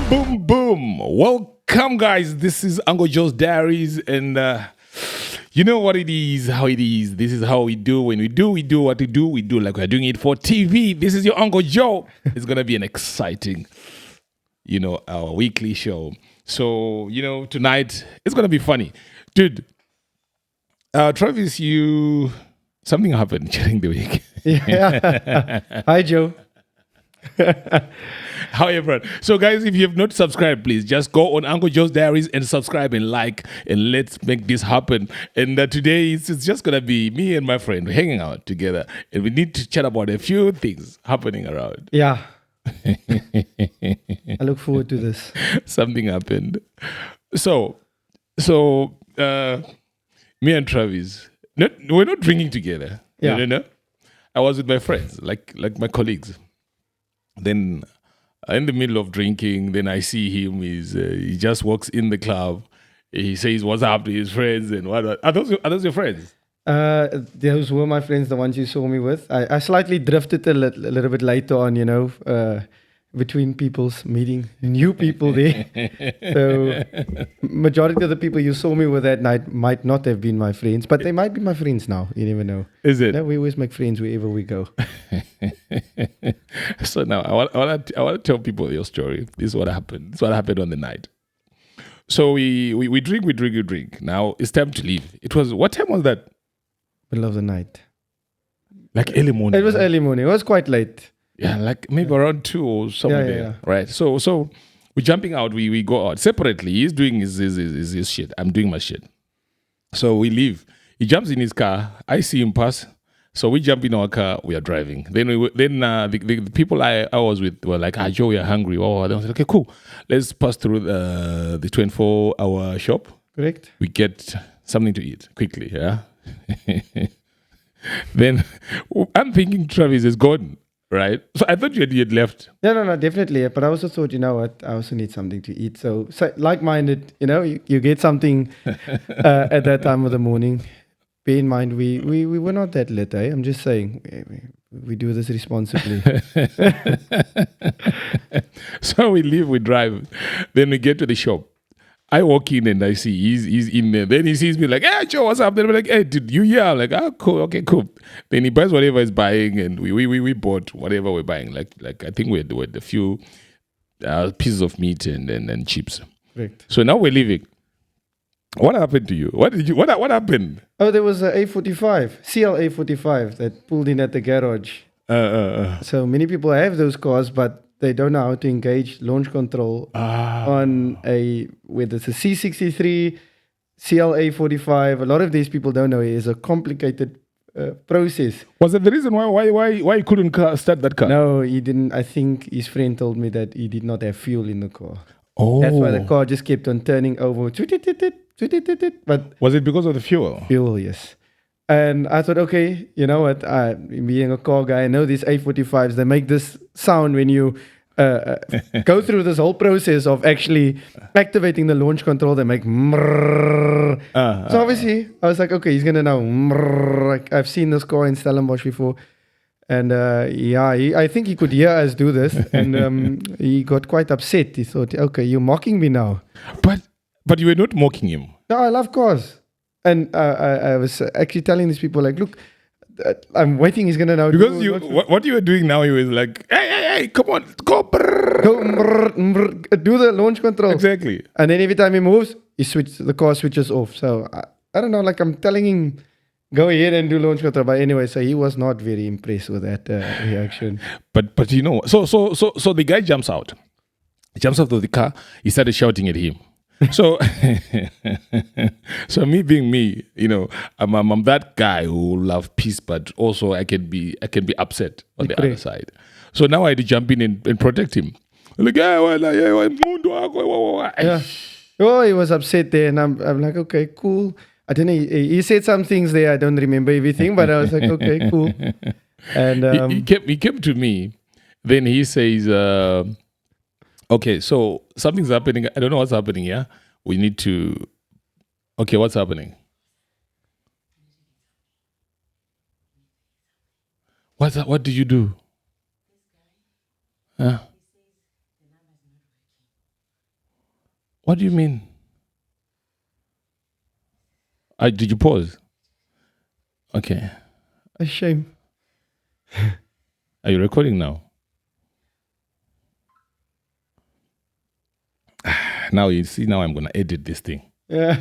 Boom, boom. Welcome, guys. This is Uncle Joe's Diaries, and you know what it is, how it is. This is how we do. When we do what we do. We do like we're doing it for TV. This is your Uncle Joe. It's going to be an exciting, our weekly show. So, tonight, it's going to be funny. Dude, Travis, something happened during the week. Yeah. Hi, Joe. However, so guys, if you have not subscribed, please just go on Uncle Joe's Diaries and subscribe and like, and let's make this happen. And today it's just gonna be me and my friend hanging out together, and we need to chat about a few things happening around. Yeah. I look forward to this. Something happened. So, me and Travis, we're not drinking together. Yeah. No. I was with my friends, like my colleagues. Then in the middle of drinking, then I see him. He just walks in the club. He says what's up to his friends, and what are those your friends? Those were my friends, the ones you saw me with. I slightly drifted a little bit later on, between people's meeting new people there. So majority of the people you saw me with that night might not have been my friends, but they might be my friends now. You never know. Is it? We always make friends wherever we go. So now I want to tell people your story. This is what happened. This is what happened on the night. So we drink. Now it's time to leave. What time was that? Middle of the night. Like early morning. It was early morning. It was quite late. Yeah, like maybe around 2 or somewhere there. Yeah. Right. So we're jumping out. We go out separately. He's doing his shit. I'm doing my shit. So we leave. He jumps in his car. I see him pass. So we jump in our car. We are driving. Then the people I was with were like, Joe, we are hungry. Oh, I was like, okay, cool. Let's pass through the 24-hour shop. Correct. We get something to eat quickly. Yeah. Then I'm thinking Travis is gone. Right. So I thought you had left. No, definitely. But I also thought, you know what, I also need something to eat. So like-minded, you get something at that time of the morning. Bear in mind, we were not that lit, eh? I'm just saying, we do this responsibly. So we leave, we drive. Then we get to the shop. I walk in and I see he's in there. Then he sees me like, hey, Joe, what's up? Then I'm like, hey, did you here? I'm like, cool, okay, cool. Then he buys whatever he's buying, and we bought whatever we're buying. Like I think we had a few pieces of meat and chips. Correct. So now we're leaving. What happened to you? What happened? Oh, there was a A45, CLA 45 that pulled in at the garage. So many people have those cars, but they don't know how to engage launch control on whether it's a C63, CLA 45. A lot of these people don't know it is a complicated process. Was that the reason why he couldn't start that car? No, he didn't. I think his friend told me that he did not have fuel in the car. Oh. That's why the car just kept on turning over. But was it because of the fuel? Fuel, yes. And I thought, okay, you know what? Being a car guy, I know these A45s, they make this sound when you go through this whole process of actually activating the launch control. They make mrrr. So obviously, I was like, okay, he's going to know mrrr. I've seen this car in Stellenbosch before. And I think he could hear us do this. And he got quite upset. He thought, okay, you're mocking me now. But you were not mocking him. No, I love cars. And I was actually telling these people, like, look, I'm waiting. He's gonna now because what you were doing now. He was like, hey, come on, go, do the launch control exactly. And then every time he moves, the car switches off. So I don't know. Like I'm telling him, go ahead and do launch control. But anyway, so he was not very impressed with that reaction. But so the guy jumps out of the car. He started shouting at him. So, me being me, I'm that guy who love peace, but also I can be upset on the other side. So now I had to jump in and protect him. Like, yeah. Oh, he was upset there, and I'm like, okay, cool. I don't know. He said some things there. I don't remember everything, but I was like, okay, cool. And he came to me. Then he says, okay, so something's happening. I don't know what's happening here. We need to... Okay, what's happening? What did you do? What do you mean? Did you pause? Okay. A shame. Are you recording now? Now you see, now I'm going to edit this thing. Yeah.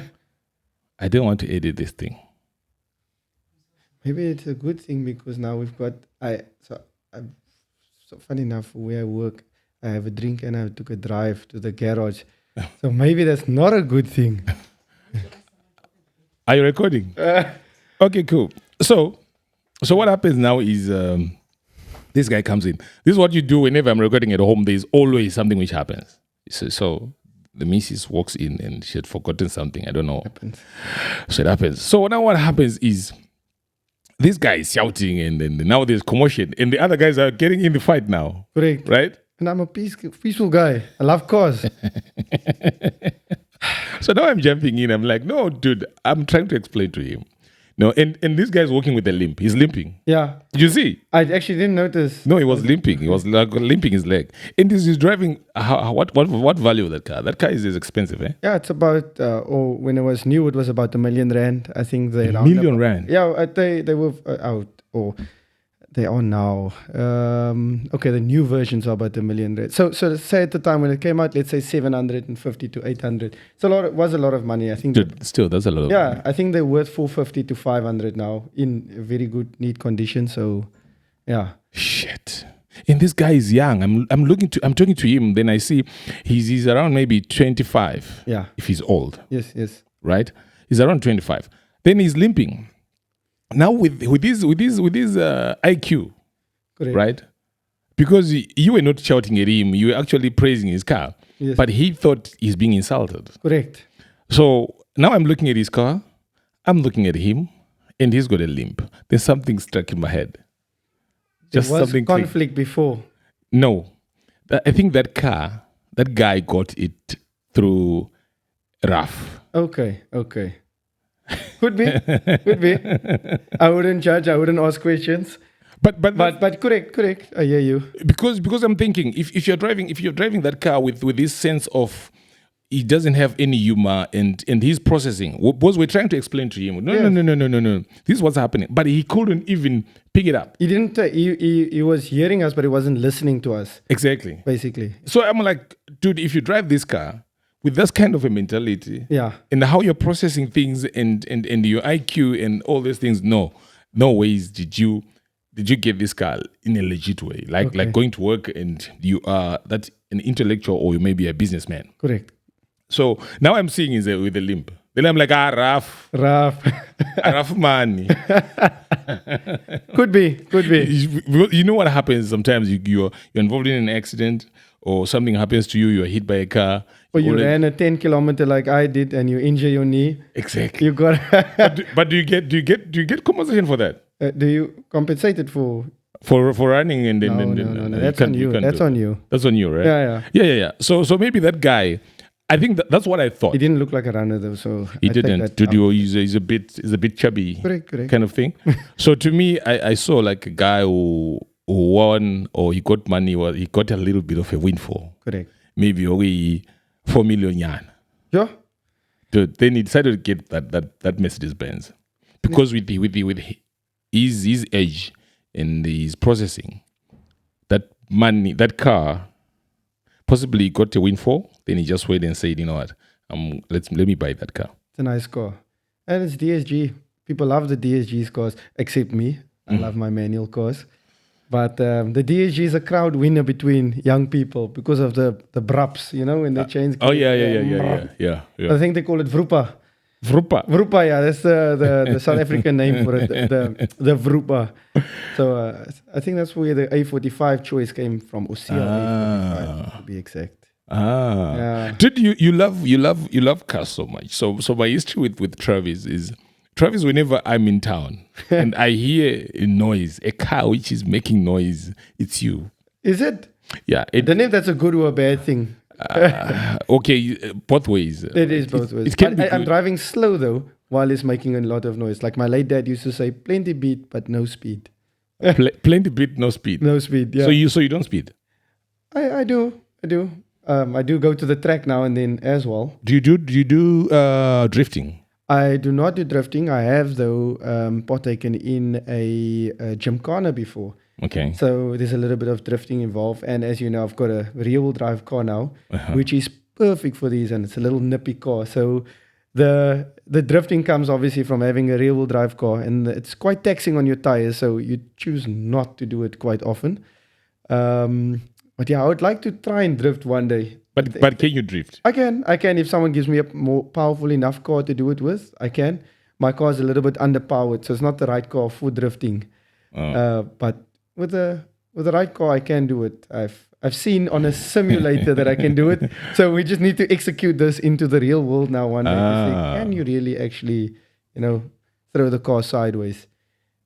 I don't want to edit this thing. Maybe it's a good thing because now we've got so funny enough where I work, I have a drink and I took a drive to the garage. So maybe that's not a good thing. Are you recording? Okay, cool. So what happens now is this guy comes in. This is what you do whenever I'm recording at home. There's always something which happens. So the missus walks in and she had forgotten something. I don't know. So it happens. So now what happens is this guy is shouting and now there's commotion and the other guys are getting in the fight now. Correct. Right? And I'm a peaceful guy. I love cars. So now I'm jumping in. I'm like, no, dude, I'm trying to explain to him. No, and this guy's walking with a limp. He's limping. Yeah. Did you see? I actually didn't notice. No, he was limping. He was like limping his leg. And this is driving. What value of that car? That car is expensive, eh? Yeah, it's about, when it was new, it was about R1 million. I think they R1 million? Yeah, they were out, or they are now. Okay, the new versions are about R1 million. So say at the time when it came out, let's say 750 to 800. It was a lot of money. I think. Dude, still, that's a lot of money. I think they're worth 450 to 500 now in very good, neat condition. So, yeah. Shit. And this guy is young. I'm talking to him. Then I see he's around maybe 25. Yeah. If he's old. Yes. Right. He's around 25. Then he's limping. Now with his IQ, correct. Right? Because you were not shouting at him, you were actually praising his car. Yes. But he thought he's being insulted. Correct. So now I'm looking at his car, I'm looking at him, and he's got a limp. There's something stuck in my head. Just there was something conflict before. No. I think that guy got it through rough. Okay. Could be. I wouldn't judge. I wouldn't ask questions. But correct. I hear you. Because I'm thinking if you're driving that car with this sense of he doesn't have any humor and he's processing. Because we're trying to explain to him. No. This is what's happening. But he couldn't even pick it up. He didn't. He was hearing us, but he wasn't listening to us. Exactly. Basically. So I'm like, dude, if you drive this car with this kind of a mentality, yeah, and how you're processing things and your IQ and all these things, no ways did you get this car in a legit way, like going to work and you are that an intellectual or you may be a businessman. Correct. So now I'm seeing is with a limp. Then I'm like, rough money. Could be. You know what happens sometimes? You're involved in an accident or something happens to you. You're hit by a car. Or you ran a 10 kilometer like I did, and you injure your knee. Exactly. You got. but do you get compensation for that? Do you compensate it for running and then? No. That's on you. That's on you. That's on you, right? Yeah. So maybe that guy. I think that's what I thought. He didn't look like a runner though, so he didn't. He's a bit chubby, correct. kind of thing. So to me, I saw like a guy who won or he got money, or he got a little bit of a windfall. Correct. Maybe only 4 million yan. Yeah. Then he decided to get that Mercedes Benz because with his age and his processing, that money, that car, possibly got a windfall. Then he just went and said, you know what, let me buy that car. It's a nice car. And it's DSG. People love the DSG's cars, except me. I love my manual cars. But the DSG is a crowd winner between young people because of the brups, when they change. Oh, yeah. I think they call it Vrupa. Vrupa, yeah. That's the South African name for it, the Vrupa. So I think that's where the A45 choice came from. A45, to be exact. Yeah. Dude, you love cars so much. So my history with Travis is Travis, whenever I'm in town and I hear a noise, a car which is making noise, it's you. Is it? Yeah. Don't know if that's a good or a bad thing. Okay, both ways. It is both ways. I'm driving slow though while it's making a lot of noise. Like my late dad used to say, plenty beat but no speed. Plenty beat, no speed. No speed. Yeah. So you don't speed. I do. I do go to the track now and then as well. Do you do drifting? I do not do drifting. I have, though, partaken in a gymkhana before. Okay. So there's a little bit of drifting involved. And as you know, I've got a rear-wheel drive car now, which is perfect for these. And it's a little nippy car. So the drifting comes obviously from having a rear-wheel drive car. And it's quite taxing on your tires. So you choose not to do it quite often. But yeah, I would like to try and drift one day. But can you drift? I can. If someone gives me a more powerful enough car to do it with, I can. My car is a little bit underpowered, so it's not the right car for drifting. But with the right car, I can do it. I've seen on a simulator that I can do it. So we just need to execute this into the real world now one day. To see, can you really actually, throw the car sideways?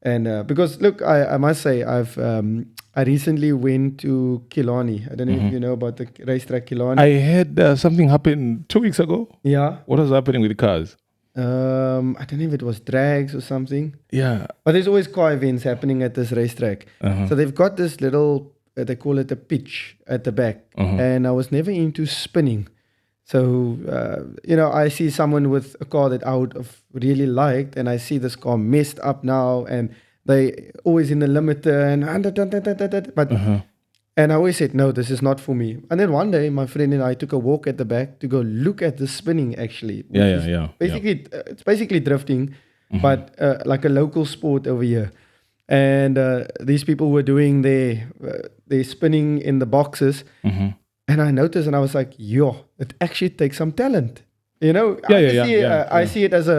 And because look, I must say I recently went to Killarney. I don't know if you know about the racetrack Killarney. I had something happen 2 weeks ago. Yeah. What was happening with the cars? I don't know if it was drags or something. Yeah. But there's always car events happening at this racetrack. So they've got this little, they call it a pitch at the back. And I was never into spinning. So, I see someone with a car that I would have really liked, and I see this car messed up now, and they always in the limiter, and I always said, no, this is not for me. And then one day, my friend and I took a walk at the back to go look at the spinning, actually. It's basically drifting, but like a local sport over here. And these people were doing their spinning in the boxes. And I noticed, and I was like, it actually takes some talent. I see it as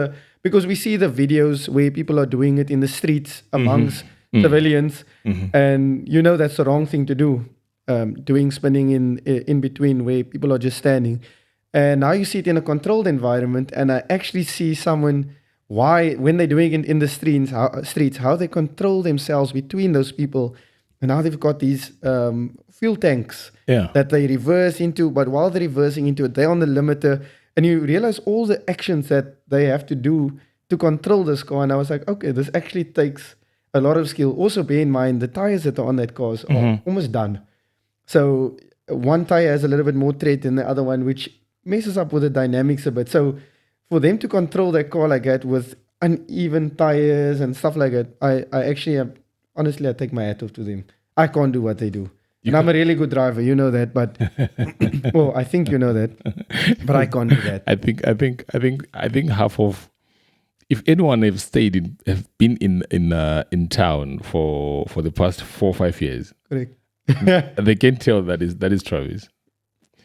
because we see the videos where people are doing it in the streets amongst civilians. And that's the wrong thing to do, doing spinning in between where people are just standing. And now you see it in a controlled environment, and I actually see someone, when they're doing it in the streets, how they control themselves between those people. And now they've got these fuel tanks that they reverse into. But while they're reversing into it, they're on the limiter. And you realize all the actions that they have to do to control this car. And I was like, okay, this actually takes a lot of skill. Also, bear in mind, the tires that are on that car are almost done. So one tire has a little bit more tread than the other one, which messes up with the dynamics a bit. So for them to control that car like that with uneven tires and stuff like that, I actually honestly, I take my hat off to them. I can't do what they do. And I'm a really good driver, you know that, but well, I think you know that, but I can't do that. I think half of, if anyone have been in town for the past 4 or 5 years, correct, they can tell that is Travis.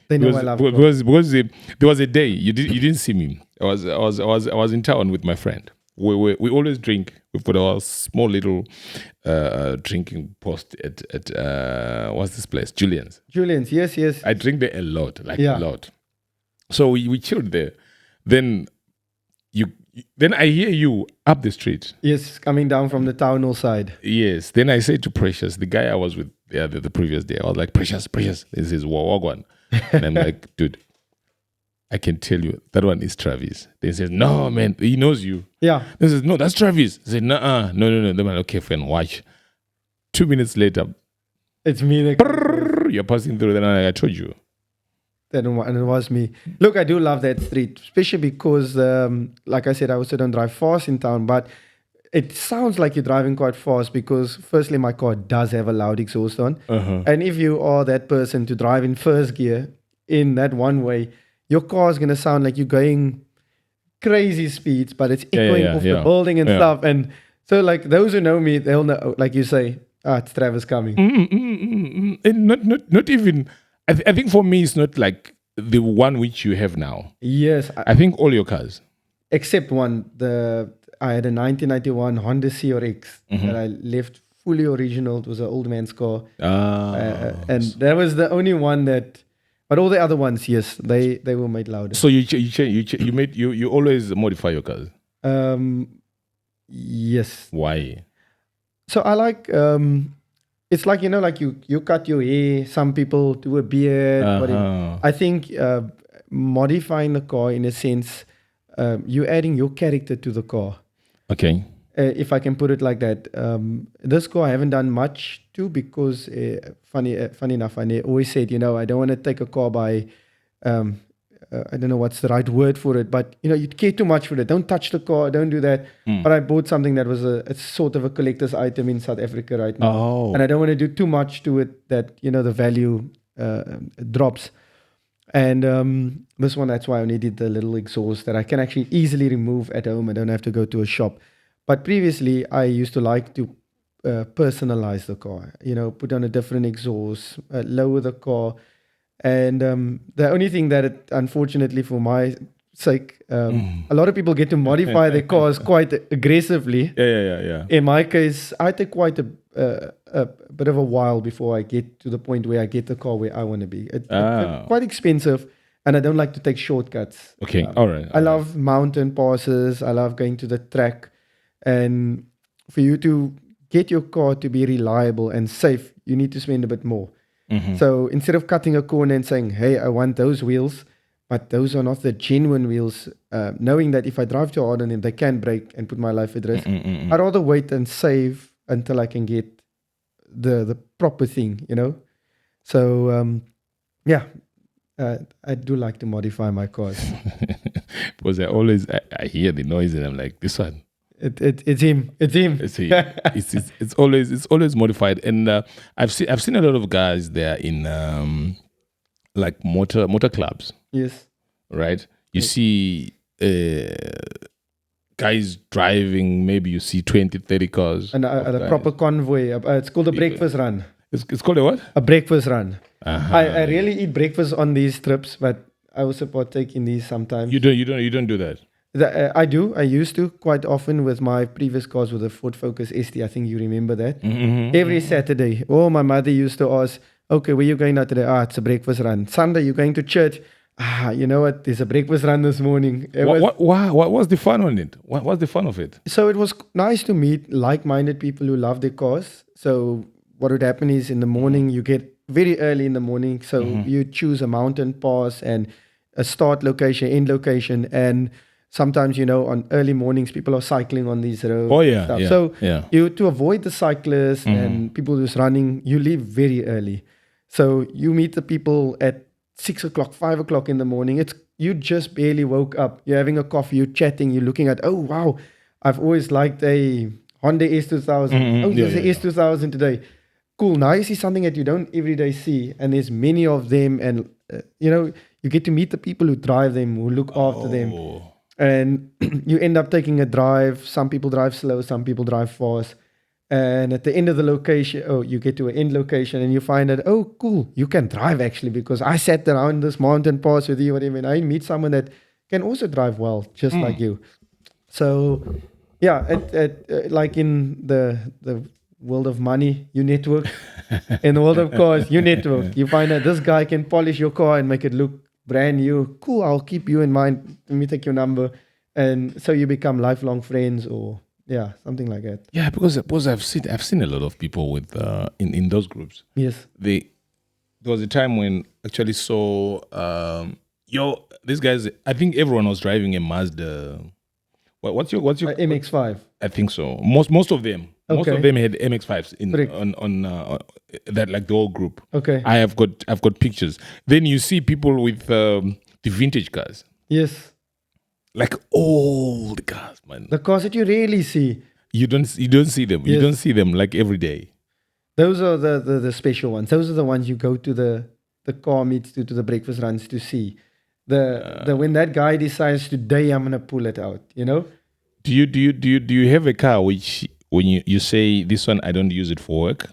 They know I love it. Because there was a day you didn't see me. I was in town with my friend. We always drink. We've got our small little drinking post at what's this place? Julian's, yes. I drink there a lot, a lot. So we chilled there. Then I hear you up the street. Yes, coming down from the town hall side. Yes. Then I say to Precious, the guy I was with the previous day, I was like, Precious, this is Wagwan. And I'm like, dude, I can tell you that one is Travis. They says, no, man, he knows you. Yeah. They says, no, that's Travis. I said, no. They're like, okay, friend, watch. 2 minutes later, it's me. You're passing through. Then I told you. And it was me. Look, I do love that street, especially because, like I said, I also don't drive fast in town, but it sounds like you're driving quite fast because, firstly, my car does have a loud exhaust on. And if you are that person to drive in first gear in that one way, your car is going to sound like you're going crazy speeds, but it's echoing off the building and stuff. And so, like, those who know me, they'll know, like you say, it's Travis coming. And not even, I think for me, it's not like the one which you have now. Yes. I think all your cars. Except one, I had a 1991 Honda CRX that I left fully original. It was an old man's car. And that was the only one that, but all the other ones, yes, they were made louder. So you always modify your cars? Yes. Why? So I like, it's like, like you cut your hair, some people do a beard. But I think modifying the car in a sense, you're adding your character to the car. Okay. if I can put it like that. This car I haven't done much to because funny enough, I always said, I don't want to take a car by, I don't know what's the right word for it, but you care too much for it. Don't touch the car, don't do that. But I bought something that was it's sort of a collector's item in South Africa right now, and I don't want to do too much to it that the value drops. And this one, that's why I only did the little exhaust that I can actually easily remove at home. I don't have to go to a shop. But previously, I used to like to personalize the car, put on a different exhaust, lower the car. And the only thing that it, unfortunately for my sake, a lot of people get to modify their cars quite aggressively. Yeah. In my case, I take quite a bit of a while before I get to the point where I get the car where I want to be. It's quite expensive, and I don't like to take shortcuts. Okay, all right. I love mountain passes. I love going to the track. And for you to get your car to be reliable and safe, you need to spend a bit more. So instead of cutting a corner and saying, hey, I want those wheels, but those are not the genuine wheels, knowing that if I drive too hard on them, they can break and put my life at risk, I'd rather wait and save until I can get the proper thing, So, I do like to modify my cars. Because I hear the noise and I'm like, this one. It's him. It's him. It's always modified, and I've seen a lot of guys there in like motor clubs. Yes. Right. You see guys driving. Maybe you see 20, 30 cars. And a proper convoy. It's called a breakfast run. It's called a what? A breakfast run. I really eat breakfast on these trips, but I also partake in these sometimes. You don't do that. I do. I used to quite often with my previous cars with the Ford Focus ST. I think you remember that. Every Saturday. Oh, my mother used to ask, okay, where you going out today? It's a breakfast run. Sunday, you're going to church. You know what? There's a breakfast run this morning. What was the fun on it? What was the fun of it? So it was nice to meet like-minded people who love their cars. So what would happen is in the morning, you get very early in the morning. So you choose a mountain pass and a start location, end location, and sometimes, on early mornings, people are cycling on these roads. Oh, yeah. So you to avoid the cyclists and people who's running, you leave very early. So you meet the people at 6 o'clock, 5 o'clock in the morning. You just barely woke up. You're having a coffee, you're chatting, you're looking at, oh, wow, I've always liked a Honda S2000. There's a S2000 today. Cool. Now you see something that you don't every day see. And there's many of them. And, you get to meet the people who drive them, who look after them. And you end up taking a drive. Some people drive slow, some people drive fast. And at the end of the location, you get to an end location and you find that, oh, cool, you can drive actually, because I sat around this mountain pass with you, whatever, and I meet someone that can also drive well, just like you. So, yeah, like in the world of money, you network. In the world of cars, you network. You find that this guy can polish your car and make it look brand new. Cool, I'll keep you in mind. Let me take your number. And so you become lifelong friends, or something like that. Yeah, because I've seen a lot of people with in those groups. Yes. There was a time when I actually saw these guys. I think everyone was driving a Mazda. What's your MX-5? I think so. Most of them. Okay. Most of them had MX-5s on that, like the whole group. Okay. I've got pictures. Then you see people with the vintage cars. Yes. Like old cars, man. The cars that you rarely see. You don't see them. Yes. You don't see them like every day. Those are the special ones. Those are the ones you go to the car meets to the breakfast runs to see. When that guy decides today I'm gonna pull it out, Do you have a car which when you say this one I don't use it for work?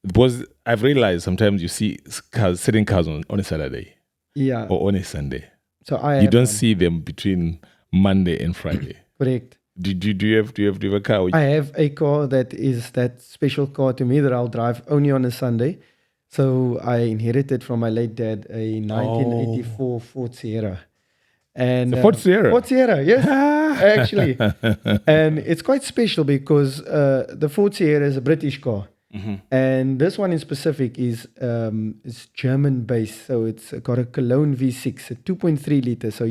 Because I've realized sometimes you see certain cars on a Saturday. Yeah. Or on a Sunday. So you don't see them between Monday and Friday. Correct. Do you have a car? I have a car that is that special car to me that I'll drive only on a Sunday. So I inherited from my late dad a 1984 Ford Sierra. And Ford Sierra? Ford Sierra, yes, actually. And it's quite special because the Ford Sierra is a British car. And this one in specific is German based, so it's got a Cologne V6, a 2.3 liter. So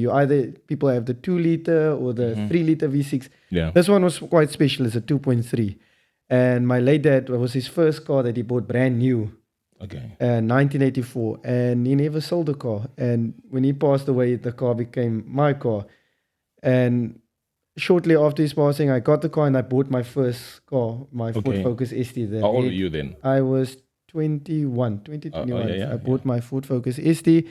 people have the 2 liter or the 3 liter V6. Yeah. This one was quite special. It's a 2.3. And my late dad, was his first car that he bought brand new. Okay. 1984, and he never sold the car. And when he passed away, the car became my car. And shortly after his passing, I got the car and I bought my first car, my Ford Focus ST. How old were you then? I was 21. Yeah, I bought my Ford Focus ST.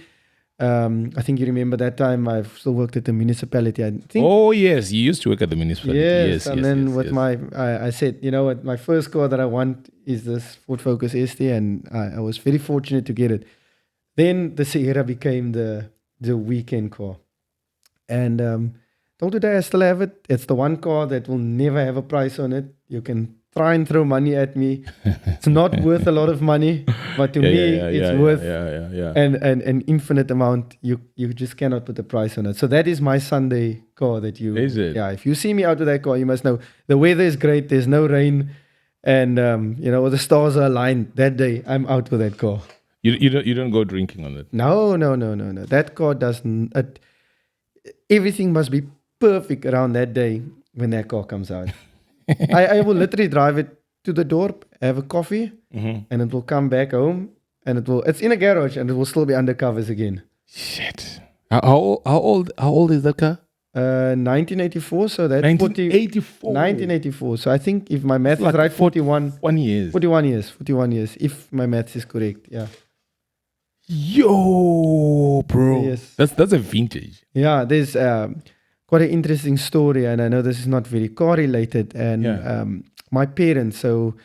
I think you remember that time I still worked at the municipality. I think. Oh yes, you used to work at the municipality. Yes, and then with I said, you know what, my first car that I want is this Ford Focus ST, and I was very fortunate to get it. Then the Sierra became the weekend car, and till today I still have it. It's the one car that will never have a price on it. You can try and throw money at me. It's not worth a lot of money, but to me, it's worth an infinite amount. You just cannot put a price on it. So that is my Sunday car that you... Is it? Yeah, if you see me out with that car, you must know the weather is great. There's no rain. And, the stars are aligned. That day, I'm out with that car. You don't go drinking on it? No. That car doesn't... Everything must be perfect around that day when that car comes out. I will literally drive it to the door, have a coffee, and it will come back home, and it's in a garage, and it will still be under covers again. Shit. How old is that car? 1984, so that's 1984. 1984. So I think if my math is right, 41 years. 41 years, if my math is correct, yeah. Yo, bro. Yes. That's a vintage. Yeah, there's quite an interesting story, and I know this is not very car related. And my parents, so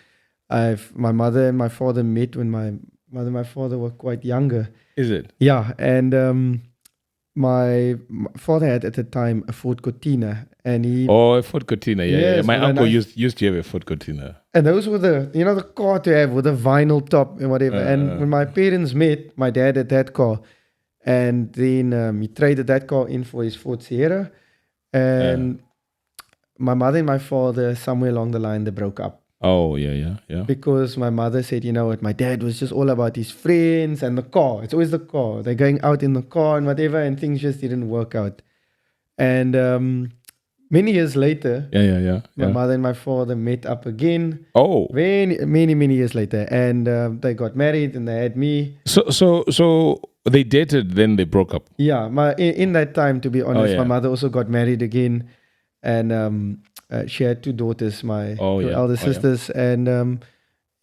my mother and my father met when my mother and my father were quite younger. Is it? Yeah, and my father had at the time a Ford Cortina, and he... Oh, a Ford Cortina, yeah. Yes, My uncle used to have a Ford Cortina. And those were the car to have with a vinyl top and whatever. And when my parents met, my dad had that car, and then he traded that car in for his Ford Sierra. And my mother and my father, somewhere along the line, they broke up. Oh, yeah. Because my mother said, you know what, my dad was just all about his friends and the car. It's always the car. They're going out in the car and whatever, and things just didn't work out. And many years later, my mother and my father met up again. Oh. Many years later. And they got married and they had me. So they dated, then they broke up. Yeah, in that time, to be honest, my mother also got married again, and she had 2 daughters, my 2 elder sisters, and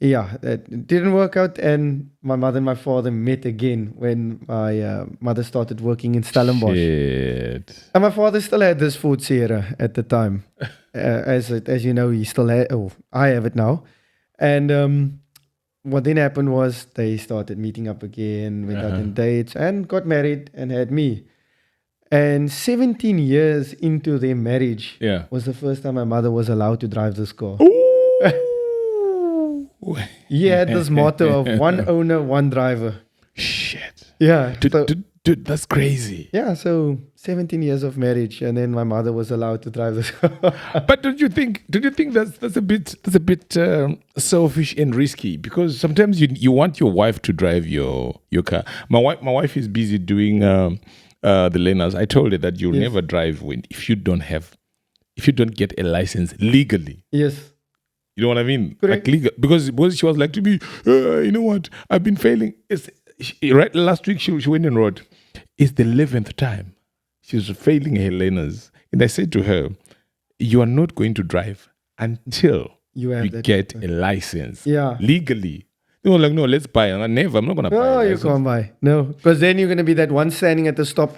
it didn't work out. And my mother and my father met again when my mother started working in Stellenbosch. Shit. And my father still had this Ford Sierra at the time, as you know, he still had. Oh, I have it now, and. What then happened was they started meeting up again, went out on dates, and got married and had me. And 17 years into their marriage was the first time my mother was allowed to drive this car. He had this motto of one owner, one driver. Shit. Yeah. Dude, that's crazy. Yeah, so 17 years of marriage, and then my mother was allowed to drive this car. But don't you think that's a bit selfish and risky? Because sometimes you want your wife to drive your car. My wife is busy doing the learners. I told her that you'll never drive if you don't get a license legally. Yes. You know what I mean? Correct. Like legal, because she was like to me, you know what? I've been failing. Right last week she went and wrote, it's the 11th time she was failing her learners. And I said to her, you are not going to drive until you get a license legally. They were like, no, let's buy. I'm not going to buy. No, you can't buy. No, because then you're going to be that one standing at the stop.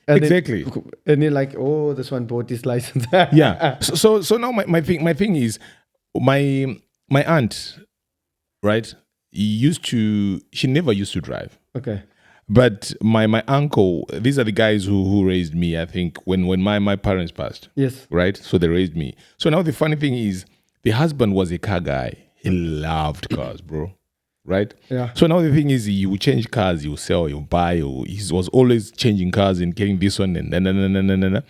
Exactly. And you're like, oh, this one bought his license. Yeah. So now my thing is, my aunt, right? She never used to drive. Okay. But my uncle, these are the guys who raised me, I think, when my parents passed. Yes. Right? So they raised me. So now the funny thing is, the husband was a car guy. He loved cars, bro. Right? Yeah. So now the thing is, you will change cars, you sell, you buy. He was always changing cars and getting this one and then.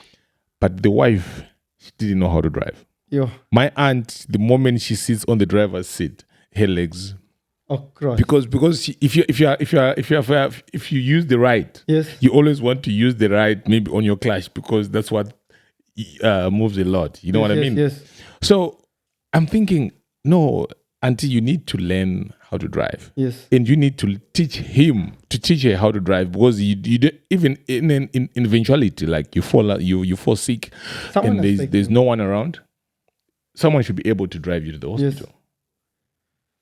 But the wife, she didn't know how to drive. Yo. My aunt, the moment she sits on the driver's seat, her legs. Across. Because if you use the right, Yes. you always want to use the right maybe on your clutch because that's what moves a lot. You know what I mean? Yes. So I'm thinking, no, auntie, you need to learn how to drive. Yes. And you need to teach her how to drive because you don't, even in eventuality, like you fall sick Someone and has taken there's no one around. Someone should be able to drive you to the hospital. Yes.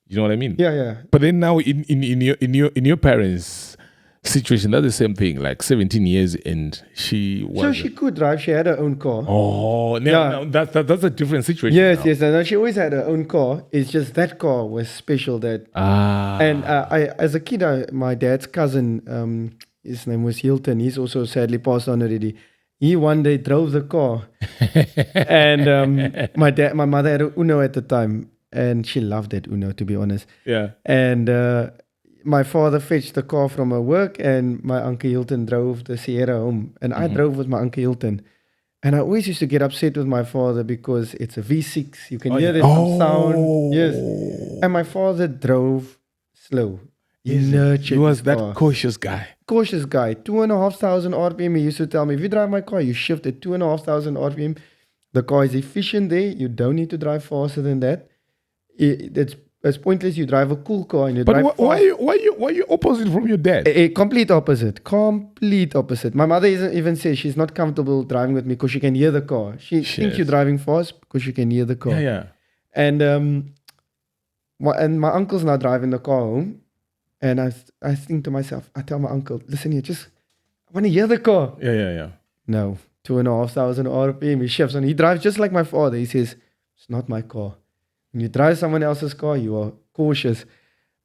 You know what I mean? Yeah. But then now in your parents' situation, that's the same thing. Like 17 years, and she was. So she could drive. She had her own car. Oh, now that's a different situation. Yes. now. And she always had her own car. It's just that car was special. And I, as a kid, my dad's cousin, his name was Hilton. He's also sadly passed on already. He one day drove the car, and my mother had a Uno at the time. And she loved that Uno, to be honest. Yeah. And my father fetched the car from her work, and my Uncle Hilton drove the Sierra home. And I drove with my Uncle Hilton. And I always used to get upset with my father because it's a V6. You can hear there's some sound. Yes. And my father drove slow. He nurtured He was his that car. cautious guy. Cautious guy. 2,500 RPM. He used to tell me, if you drive my car, you shift at 2,500 RPM. The car is efficient there. You don't need to drive faster than that. It's pointless. You drive a cool car and you drive fast. Why you opposite from your dad? A complete opposite. Complete opposite. My mother even says she's not comfortable driving with me because she can hear the car. She thinks you're driving fast because she can hear the car. Yeah. And my uncle's now driving the car home, and I think to myself, I tell my uncle, listen here, I want to hear the car. Yeah. No, 2,500 RPM. He shifts and he drives just like my father. He says, it's not my car. When you drive someone else's car, you are cautious.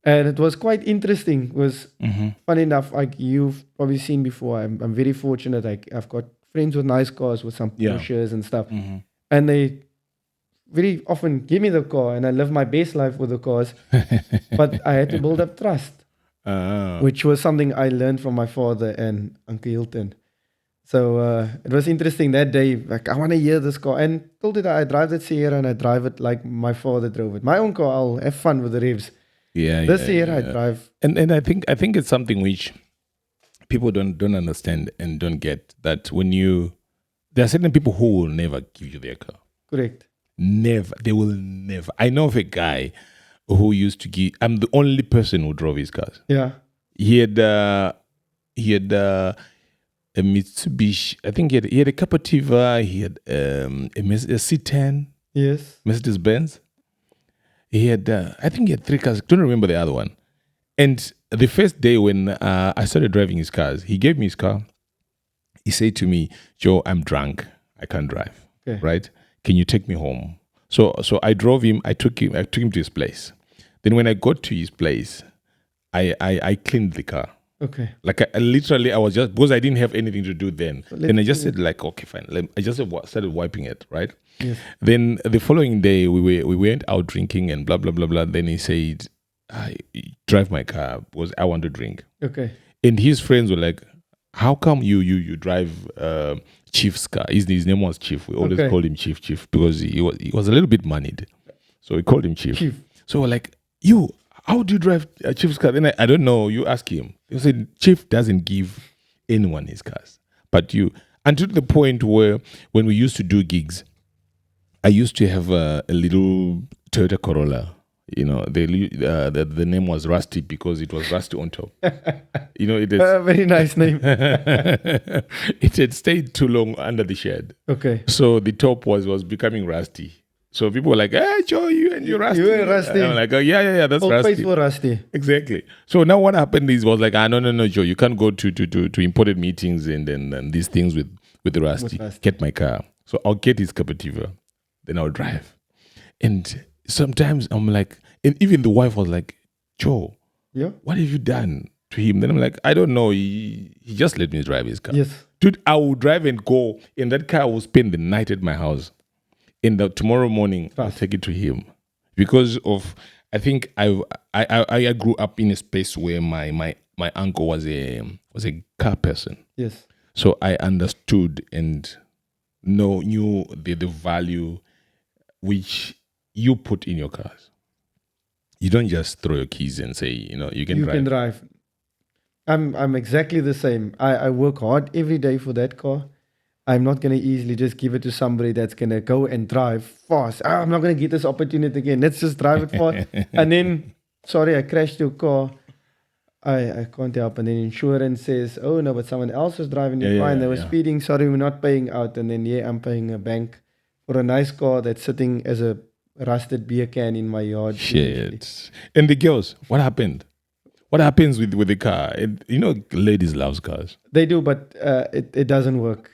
And it was quite interesting. It was funny enough, like you've probably seen before. I'm very fortunate. I've got friends with nice cars with some Porsches and stuff. And they very often give me the car and I live my best life with the cars. But I had to build up trust, which was something I learned from my father and Uncle Hilton. So it was interesting that day. Like, I want to hear this car. And told it I drive that Sierra and I drive it like my father drove it. My own car, I'll have fun with the revs. Sierra I drive. And I think it's something which people don't understand and don't get, that there are certain people who will never give you their car. Correct. Never. They will never. I know of a guy who used to give. I'm the only person who drove his cars. Yeah. He had a Mitsubishi. I think he had a Capativa. He had a C10. Yes. Mercedes Benz. He had, I think he had 3 cars. I don't remember the other one. And the first day when I started driving his cars, he gave me his car. He said to me, Joe, I'm drunk. I can't drive. Okay. Right? Can you take me home? So I drove him. I took him to his place. Then when I got to his place, I cleaned the car. Okay. Like I was just, because I didn't have anything to do then. Then I just said like, okay, fine. I just started wiping it, right? Yes. Then the following day we went out drinking and blah blah blah blah. Then he said, I drive my car because I want to drink. Okay. And his friends were like, how come you drive Chief's car? His name was Chief. We always called him Chief because he was a little bit moneyed. So we called him Chief. So we're like, how do you drive a Chief's car? Then I don't know. You ask him. He said, Chief doesn't give anyone his cars, but you. And to the point where when we used to do gigs, I used to have a little Toyota Corolla. You know, the name was Rusty because it was rusty on top. You know, it is very nice name. It had stayed too long under the shed. Okay. So the top was becoming rusty. So people were like, "Hey, Joe, you're rusty." You were rusty. I'm like, "Oh, yeah, that's Old rusty." face for rusty. Exactly. So now what happened was like, no, Joe, you can't go to imported meetings and these things with the rusty. Get my car. So I'll get his Capativa, then I'll drive. And sometimes I'm like, and even the wife was like, Joe, what have you done to him? Then I'm like, I don't know. He just let me drive his car. Yes. Dude, I will drive and go. In that car, I will spend the night at my house. In the tomorrow morning, I'll take it to him. Because of, I think I grew up in a space where my uncle was a car person. Yes. So I understood and knew the value which you put in your cars. You don't just throw your keys and say, you can You drive. can drive. I'm exactly the same. I work hard every day for that car. I'm not gonna easily just give it to somebody that's gonna go and drive fast. I'm not gonna get this opportunity again. Let's just drive it fast. And then, sorry, I crashed your car. I can't help. And then insurance says, oh no, but someone else was driving your car and they were speeding. Sorry, we're not paying out. And then I'm paying a bank for a nice car that's sitting as a rusted beer can in my yard. Eventually. Shit. And the girls, what happened? What happens with the car? Ladies loves cars. They do, but it doesn't work.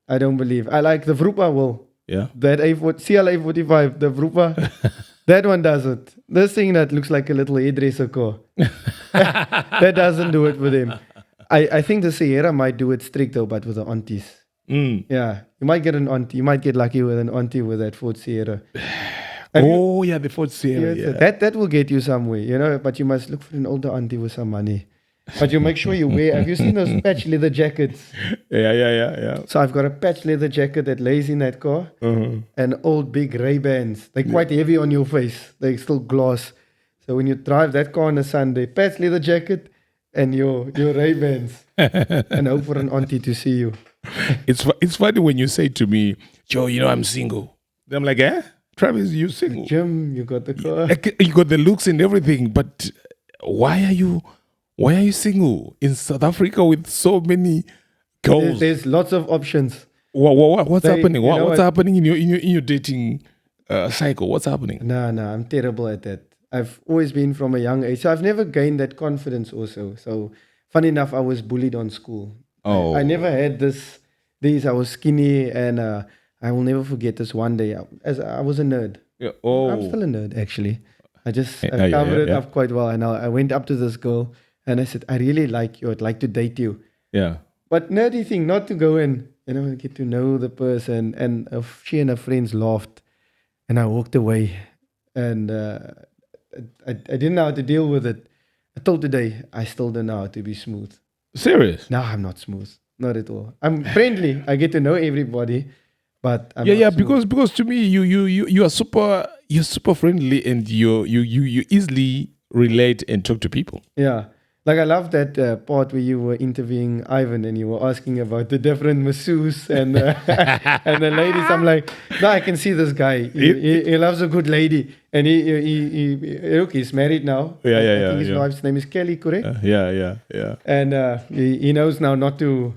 I don't believe. I like the Vroepa will. Yeah. That CLA 45, the Vroepa, that one doesn't. This thing that looks like a little hairdresser car, that doesn't do it for them. I think the Sierra might do it strict though, but with the aunties. Yeah, you might get an auntie. You might get lucky with an auntie with that Ford Sierra. The Ford Sierra. Yeah. That will get you somewhere, but you must look for an older auntie with some money. But you make sure you wear. Have you seen those patch leather jackets? Yeah. So I've got a patch leather jacket that lays in that car, and old big Ray-Bans. They're quite heavy on your face. They're still gloss. So when you drive that car on a Sunday, patch leather jacket and your Ray-Bans, and hope for an auntie to see you. It's funny when you say to me, Joe, I'm single. Then I'm like, Travis, you single? Jim, you got the car. You got the looks and everything, but why are you single in South Africa with so many girls? There's lots of options. What's happening? What's happening in your dating cycle? What's happening? No, I'm terrible at that. I've always been from a young age, so I've never gained that confidence. Also, so funny enough, I was bullied on school. Oh, I never had these. I was skinny, and I will never forget this one day. As I was a nerd. Yeah. Oh, I'm still a nerd actually. I covered it up quite well, and I went up to this girl. And I said, I really like you. I'd like to date you. Yeah. But nerdy thing, not to go and, get to know the person. And she and her friends laughed. And I walked away. And I didn't know how to deal with it. Until today, I still don't know how to be smooth. Serious? No, I'm not smooth. Not at all. I'm friendly. I get to know everybody. But I'm not smooth. because to me, you are super friendly, and you easily relate and talk to people. Yeah. Like I love that part where you were interviewing Ivan and you were asking about the different masseuses and and the ladies. I'm like, no, I can see this guy. He loves a good lady, and he's married now. Yeah, I think his wife's name is Kelly, correct? Yeah. And he knows now not to,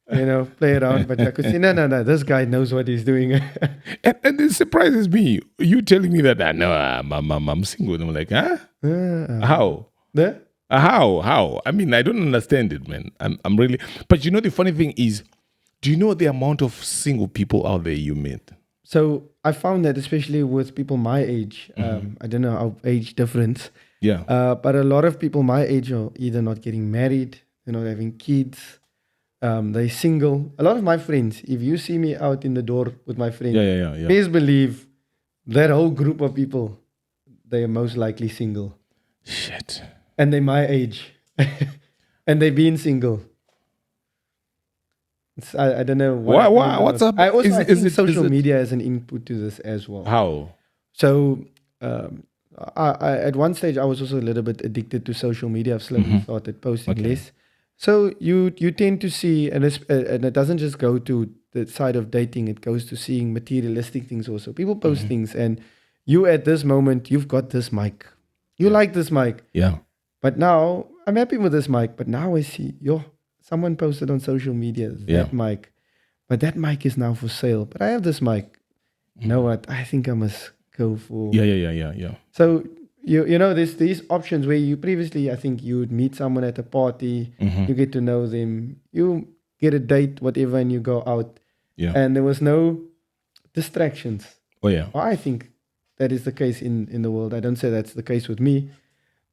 play around. But I could say, no, this guy knows what he's doing. and it surprises me. You telling me that I'm single. And I'm like, huh? How? How? I mean, I don't understand it, man. I'm really. But the funny thing is, do you know the amount of single people out there you meet? So I found that especially with people my age, I don't know our age difference. Yeah. But a lot of people my age are either not getting married, they're not having kids, they're single. A lot of my friends, if you see me out in the door with my friends, please believe that whole group of people, they are most likely single. Shit. And they're my age. And they've been single. I don't know. What's up? I also think social media has an input to this as well. How? So I at one stage, I was also a little bit addicted to social media. I've slowly started posting less. So you tend to see, and it doesn't just go to the side of dating, it goes to seeing materialistic things also. People post things, and you at this moment, you've got this mic. You like this mic. Yeah. But now, I'm happy with this mic, but now I see, someone posted on social media that mic, but that mic is now for sale. But I have this mic. You know what? I think I must go for... Yeah. So, there's these options where you previously, I think you would meet someone at a party, you get to know them, you get a date, whatever, and you go out. Yeah. And there was no distractions. Oh, yeah. Well, I think that is the case in the world. I don't say that's the case with me.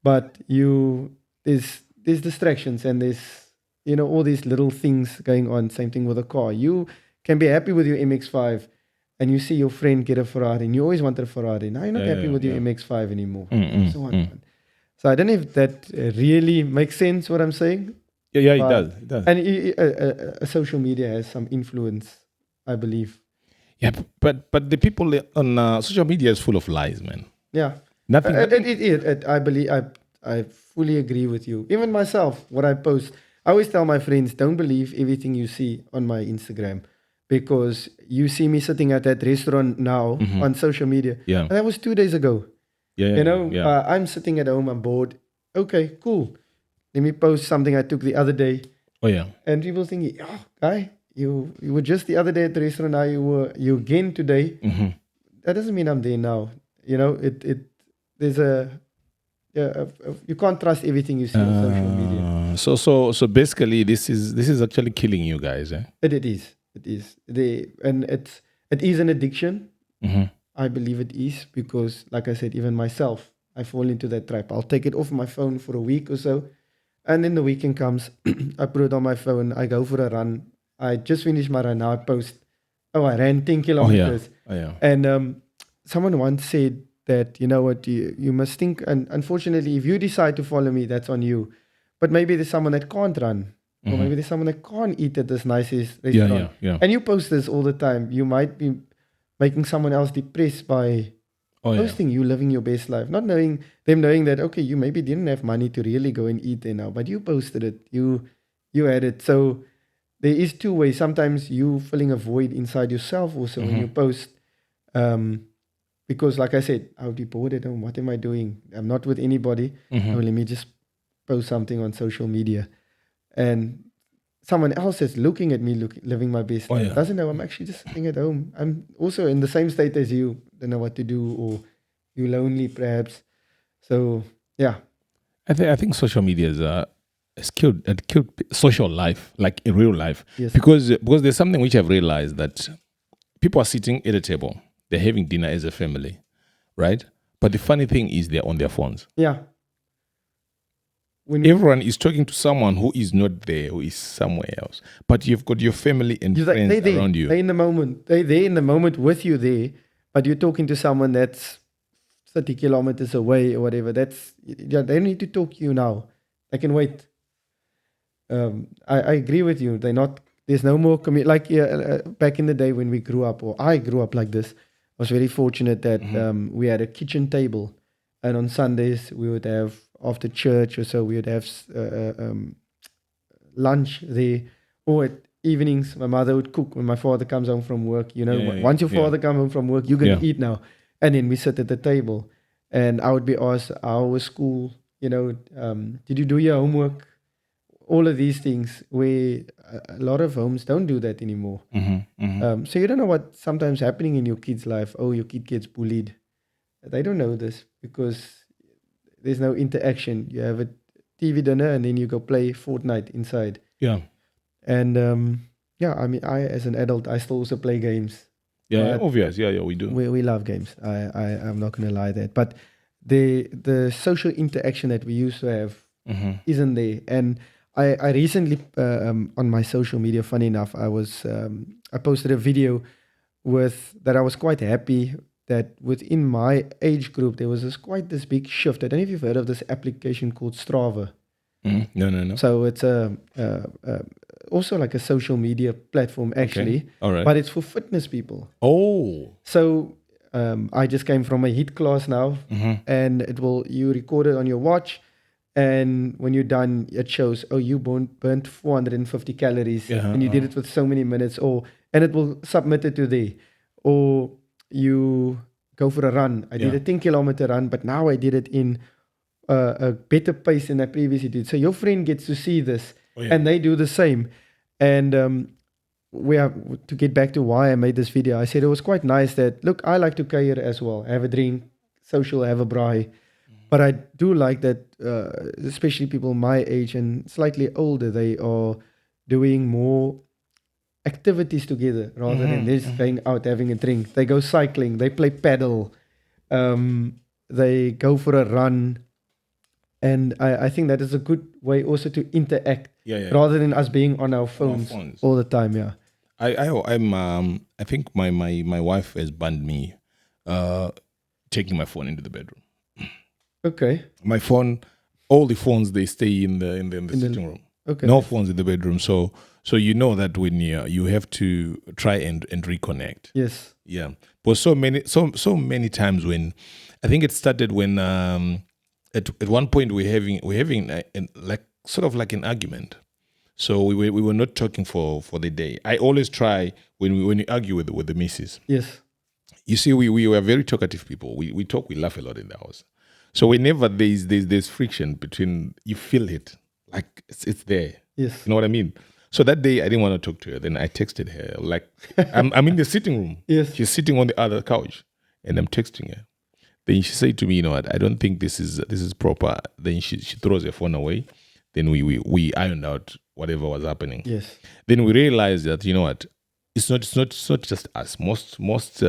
But there's distractions, and there's, all these little things going on. Same thing with a car. You can be happy with your MX-5 and you see your friend get a Ferrari and you always wanted a Ferrari. Now you're not happy with your MX-5 anymore. So I don't know if that really makes sense what I'm saying. Yeah, it does. And social media has some influence, I believe. Yeah, but the people on social media is full of lies, man. Yeah. Nothing. I believe I fully agree with you. Even myself, what I post, I always tell my friends, don't believe everything you see on my Instagram, because you see me sitting at that restaurant now on social media, Yeah. and that was 2 days ago. Yeah. You know, Yeah. I'm sitting at home, I'm bored. Okay, cool. Let me post something I took the other day, Oh yeah. and people think, oh, guy, you were just the other day at the restaurant. Now you again today. That doesn't mean I'm there now. You know, there's you can't trust everything you see on social media. So basically, this is actually killing you guys, eh? It is. And it is an addiction. I believe it is, because, like I said, even myself, I fall into that trap. I'll take it off my phone for a week or so, and then the weekend comes, I put it on my phone. I go for a run. I just finished my run. Now I post, oh, I ran 10 kilometers. Oh yeah. And someone once said that, you know what, you must think, and unfortunately, if you decide to follow me, that's on you. But maybe there's someone that can't run, or maybe there's someone that can't eat at this nicest restaurant. Yeah. And you post this all the time. You might be making someone else depressed by posting you living your best life, not knowing that, okay, you maybe didn't have money to really go and eat there now, but you posted it, you had it. So there is two ways. Sometimes you filling a void inside yourself also when you post, because, like I said, I'll be bored at home. What am I doing? I'm not with anybody. Oh, let me just post something on social media, and someone else is looking at me, living my best life. Doesn't know I'm actually just sitting at home. I'm also in the same state as you. Don't know what to do, or you lonely perhaps. So yeah, I think social media has killed social life, like in real life. Yes. Because there's something which I've realized, that people are sitting at a table, they're having dinner as a family, right? But the funny thing is, they're on their phones. yeah. Everyone is talking to someone who is not there, who is somewhere else. But you've got your family and friends around you. They're in the moment. They're in the moment with you there, but you're talking to someone that's 30 kilometers away or whatever. They don't need to talk to you now. They can wait. I agree with you. There's no more back in the day when we grew up, or I grew up like this. I was very fortunate that we had a kitchen table, and on Sundays we would have, after church or so, we would have lunch there, or at evenings my mother would cook when my father comes home from work. Once your father comes home from work, you're going to eat now. And then we sit at the table, and I would be asked, how was school? Did you do your homework? All of these things, where a lot of homes don't do that anymore. So you don't know what's sometimes happening in your kid's life. Oh, your kid gets bullied. They don't know this because there's no interaction. You have a TV dinner, and then you go play Fortnite inside. Yeah. And I mean, I as an adult, I still also play games. Yeah, obvious. Yeah, we do. We love games. I'm not going to lie that. But the social interaction that we used to have isn't there. And I recently on my social media, funny enough, I posted a video that I was quite happy that within my age group there was quite this big shift. I don't know if you've heard of this application called Strava. No. So it's also like a social media platform actually. Okay. All right. But it's for fitness people. Oh. So I just came from a HIIT class now, and you record it on your watch, and when you're done, it shows, oh, you burnt 450 calories, and you did it with so many minutes, and it will submit it to there. Or you go for a run. I did a 10-kilometer run, but now I did it in a better pace than I previously did. So your friend gets to see this, and they do the same. And to get back to why I made this video, I said it was quite nice that, look, I like to cater as well. Have a drink, social, have a braai. But I do like that, especially people my age and slightly older, they are doing more activities together rather than just going out having a drink. They go cycling, they play paddle, they go for a run. And I think that is a good way also to interact rather than us being on our phones all the time. Yeah. I think my wife has banned me taking my phone into the bedroom. Okay. My phone, all the phones, they stay in the sitting room. Okay. No phones in the bedroom. So So you know that when you have to try and reconnect. Yes. Yeah. But so many times when I think it started when at one point we're having like sort of like an argument. So we were not talking for the day. I always try when we argue with the missus. Yes. You see, we were very talkative people. We talk, we laugh a lot in the house. So whenever there's friction between, you feel it, like it's there. Yes. You know what I mean? So that day I didn't want to talk to her. Then I texted her. Like I'm in the sitting room. Yes. She's sitting on the other couch, and I'm texting her. Then she said to me, you know what? I don't think this is proper. Then she throws her phone away. Then we ironed out whatever was happening. Yes. Then we realized that, you know what? It's not just us. Most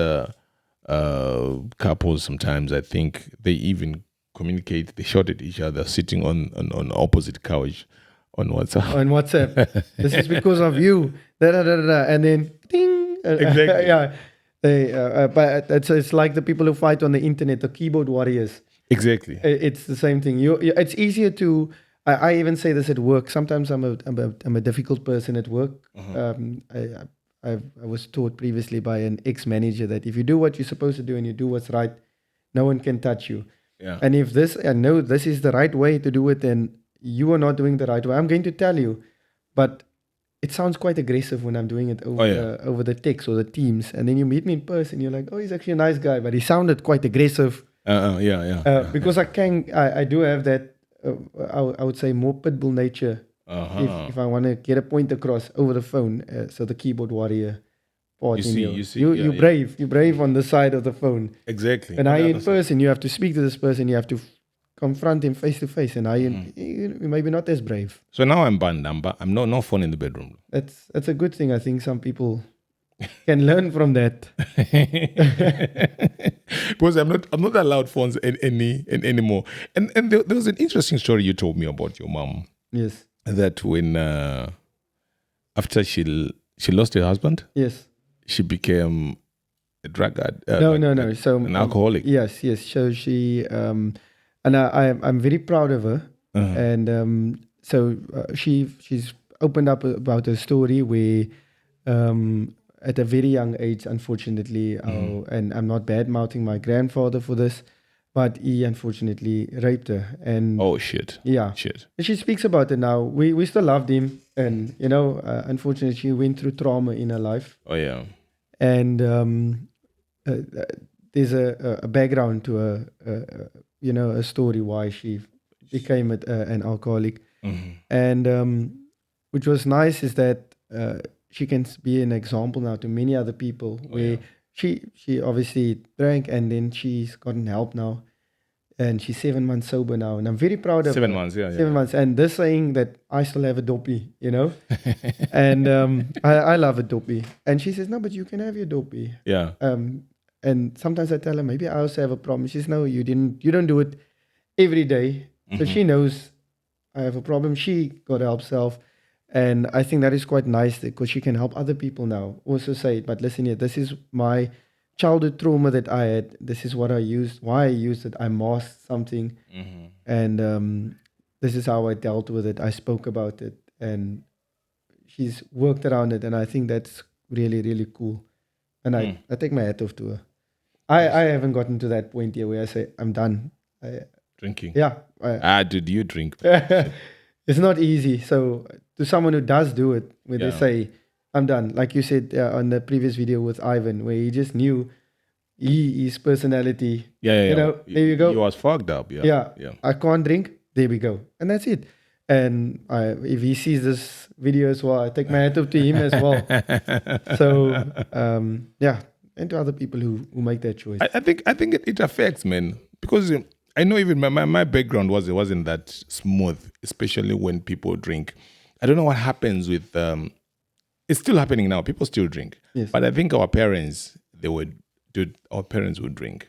couples sometimes, I think they even communicate. They shout at each other sitting on opposite couch on WhatsApp. On WhatsApp. This is because of you. Da, da, da, da, da. And then ding. Exactly. Yeah. But it's like the people who fight on the internet, the keyboard warriors. Exactly. It's the same thing. It's easier to. I even say this at work. Sometimes I'm a difficult person at work. I was taught previously by an ex-manager that if you do what you're supposed to do and you do what's right, no one can touch you. Yeah. And if I know this is the right way to do it, then you are not doing the right way. I'm going to tell you, but it sounds quite aggressive when I'm doing it over the text or the Teams. And then you meet me in person, you're like, oh, he's actually a nice guy, but he sounded quite aggressive. Because I do have that, I would say more pit bull nature. If I want to get a point across over the phone, so the keyboard warrior part you're brave on the side of the phone. Exactly. And in person, you have to speak to this person, you have to confront him face to face, and you maybe not as brave. So now I'm banned. I'm no phone in the bedroom. That's a good thing. I think some people can learn from that. Because I'm not allowed phones anymore. And there was an interesting story you told me about your mom. Yes. That when after she lost her husband, yes, she became a drug addict. No. So an alcoholic. Yes. So she and I'm very proud of her. And so she's opened up about her story where at a very young age, unfortunately, and I'm not bad mouthing my grandfather for this, but he unfortunately raped her. And oh shit. Yeah. Shit. And she speaks about it now. We still loved him, and unfortunately, she went through trauma in her life. Oh yeah. And there's a background to a story why she became an alcoholic. And which was nice is that she can be an example now to many other people where she obviously drank and then she's gotten help now. And she's 7 months sober now. And I'm very proud of 7 months, yeah. 7 months. And this saying that I still have a dopey, and I love a dopey. And she says, no, but you can have your dopey. Yeah. And sometimes I tell her, maybe I also have a problem. She says, no, you don't do it every day. So she knows I have a problem. She got help herself. And I think that is quite nice because she can help other people now. Also say, but listen here, this is my childhood trauma that I had. This is what I used, why I used it. I masked something. And this is how I dealt with it. I spoke about it. And she's worked around it. And I think that's really, really cool. And I take my hat off to her. I haven't gotten to that point yet where I say, I'm done. Drinking. Yeah. Did you drink? It's not easy. So to someone who does do it, where they say, I'm done. Like you said on the previous video with Ivan, where he just knew his personality. There you go. He was fucked up. Yeah. I can't drink. There we go. And that's it. And if he sees this video as well, I take my hat off to him as well. So, and to other people who make that choice. I think it affects, man, because I know even my background wasn't that smooth, especially when people drink. I don't know what happens with. It's still happening now. People still drink, yes. But I think our parents would drink.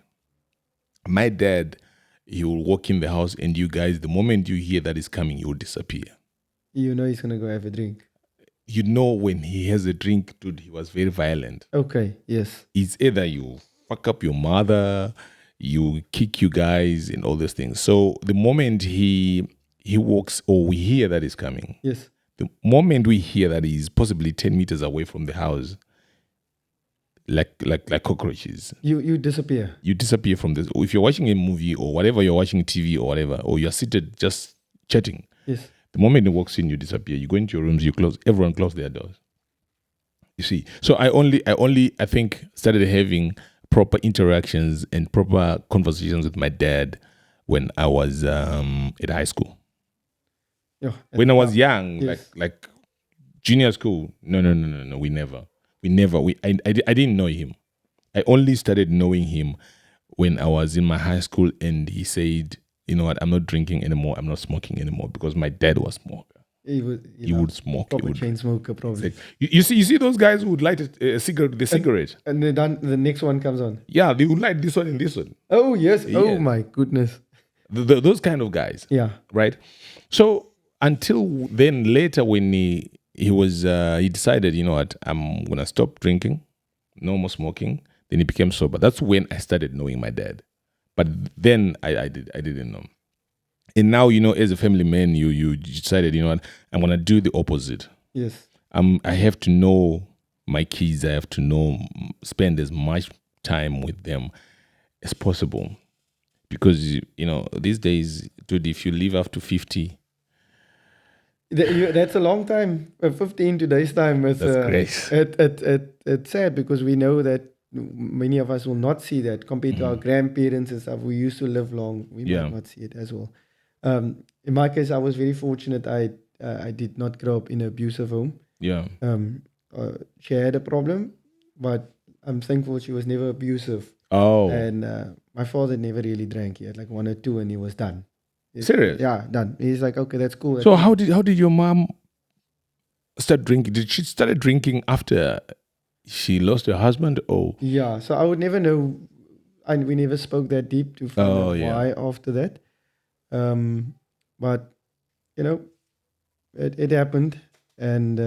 My dad, he will walk in the house, and you guys, the moment you hear that is coming, he will disappear. You know he's gonna go have a drink. You know when he has a drink, dude, he was very violent. Okay, yes. It's either you fuck up your mother, you kick you guys, and all those things. So the moment he walks, or we hear that is coming, yes, The moment we hear that he's possibly 10 meters away from the house, like cockroaches, You disappear. you disappear from this. If you're watching a movie or whatever, you're watching TV or whatever, or you're seated just chatting, Yes. the moment he walks in, you disappear. You go into your rooms, you close, everyone close their doors. You see, so I think started having proper interactions and proper conversations with my dad when I was at high school. Yeah. When I was young, Yes. like junior school, no, we never. I didn't know him. I only started knowing him when I was in my high school, and he said, "You know what? I'm not drinking anymore. I'm not smoking anymore," because my dad was a smoker. He would, He would smoke. He proper would. chain smoker, probably. Like, you see those guys who would light a cigarette, the cigarette. And then the next one comes on. Yeah, they would light this one and this one. Oh, yes. Oh, Yeah. my goodness. Those kind of guys. Yeah. Right. So until then, later when he decided, you know what, I'm gonna stop drinking, no more smoking. Then he became sober. That's when I started knowing my dad. But then I didn't know. And now, you know, as a family man, you decided, you know what, I'm gonna do the opposite. Yes. I have to know my kids. I have to spend as much time with them as possible, because you know these days, dude, if you live up to 50, That's a long time. 15 today's time. Is, that's great. It's sad because we know that many of us will not see that compared to our grandparents and stuff. We used to live long. We Yeah. might not see it as well. In my case, I was very fortunate. I did not grow up in an abusive home. Yeah, She had a problem, but I'm thankful she was never abusive. oh, And my father never really drank. He had like 1 or 2 and he was done. serious? Yeah, done. He's like, okay, that's cool. So how did your mom start drinking? Did she started drinking after she lost her husband? Oh, Yeah, so I would never know, and we never spoke that deep to find Oh, out yeah. why after that. But you know, it happened, and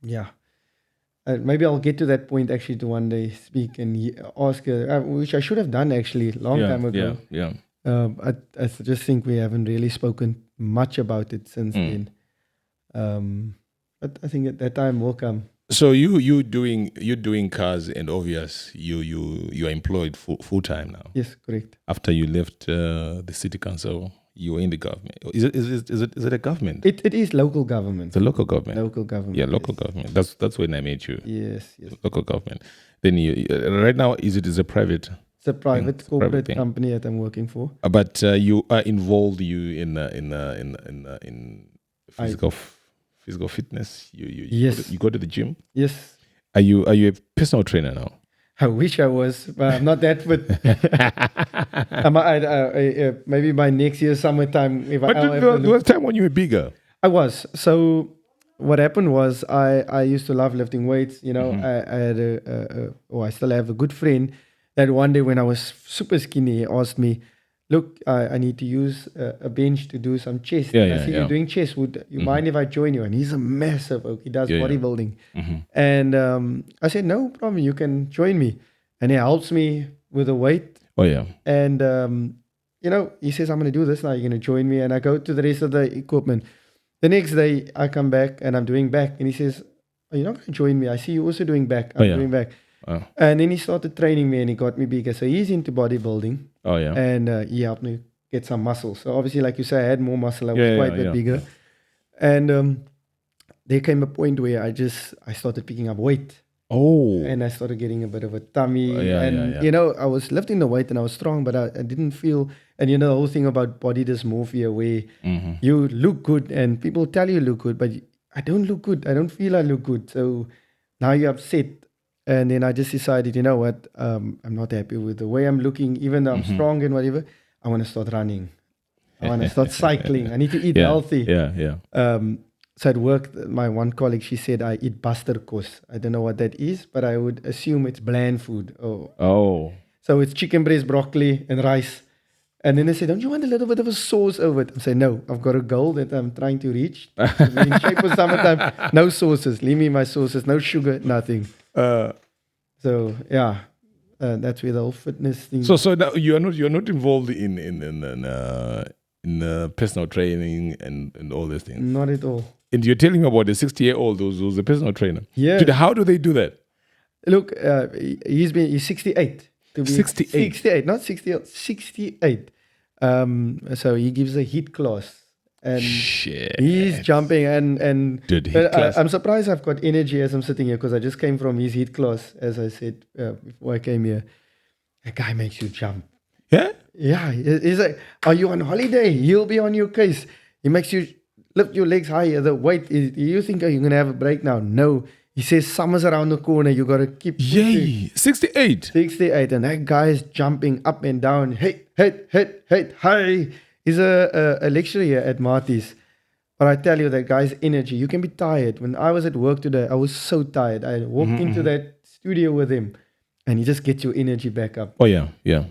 yeah, maybe I'll get to that point actually to one day speak and ask her, which I should have done actually long time ago. yeah. I just think we haven't really spoken much about it since then. But I think at that time will come. So you're doing cars, and obvious you are employed full time now. Yes, correct. After you left the city council, you were in the government. Is it a government? It is local government. The local government. Local government. Yeah, local government. That's when I met you. Yes, yes. Local government. Then you right now is a private? It's a private It's a corporate private thing. company that I'm working for. But you are involved. In physical fitness. Yes. You go to the gym. Yes. Are you a personal trainer now? I wish I was, but I'm not that fit. Maybe by next year, summertime, if But I'll there was time when you were bigger. I was. So what happened was I used to love lifting weights. You know, I had I still have a good friend that one day when I was super skinny, he asked me, look, I need to use a bench to do some chest. Yeah, I yeah, see yeah. you're doing chest. Would you mind if I join you? And he's a massive oak. He does Yeah, yeah. bodybuilding. Mm-hmm. And I said, no problem. You can join me. And he helps me with the weight. Oh yeah. And, you know, he says, I'm going to do this now. You're going to join me. And I go to the rest of the equipment. The next day, I come back and I'm doing back. And he says, oh, you're not going to join me. I see you also doing back. I'm yeah. doing back. Oh. And then he started training me and he got me bigger. So he's into bodybuilding. Oh yeah. And he helped me get some muscle. So obviously, like you say, I had more muscle. I was Yeah, quite yeah, a bit yeah. bigger. And there came a point where I started picking up weight. Oh. And I started getting a bit of a tummy. Oh, yeah, and, yeah, yeah. you know, I was lifting the weight and I was strong, but I didn't feel... And, you know, the whole thing about body dysmorphia where Mm-hmm. you look good and people tell you look good, but I don't look good. I don't feel I look good. So now you're upset. And then I just decided, you know what? I'm not happy with the way I'm looking. Even though I'm Mm-hmm. strong and whatever, I want to start running. I want to start cycling. I need to eat Yeah. healthy. Yeah. So at work, my one colleague, she said, I eat bastarkos. I don't know what that is, but I would assume it's bland food. Oh. So it's chicken breast, broccoli, and rice. And then they say, don't you want a little bit of a sauce over it? I say, no, I've got a goal that I'm trying to reach. To be in shape for summertime. No sauces. Leave me my sauces. No sugar, nothing. So, yeah, that's where the whole fitness thing... So now you're not involved in personal training and all these things. Not at all. And you're telling me about the 60-year-old who's a personal trainer. Yeah. Dude, how do they do that? Look, he's 68. To be 68. 68, not 60, 68. So he gives a HIIT class. And Shit. he's jumping and Dude, HIIT class. I'm surprised I've got energy as I'm sitting here because I just came from his HIIT class, as I said before I came here. A guy makes you jump. Yeah? Yeah, he's like, are you on holiday? He'll be on your case. He makes you lift your legs higher. The weight, you think, oh, you're going to have a break now? No. He says, summer's around the corner. You got to keep pushing. Yay. 68. 68. And that guy is jumping up and down. Hey, hi. He's a lecturer here at Marty's. But I tell you, that guy's energy, you can be tired. When I was at work today, I was so tired. I walked into that studio with him. And he just gets your energy back up. Oh, yeah.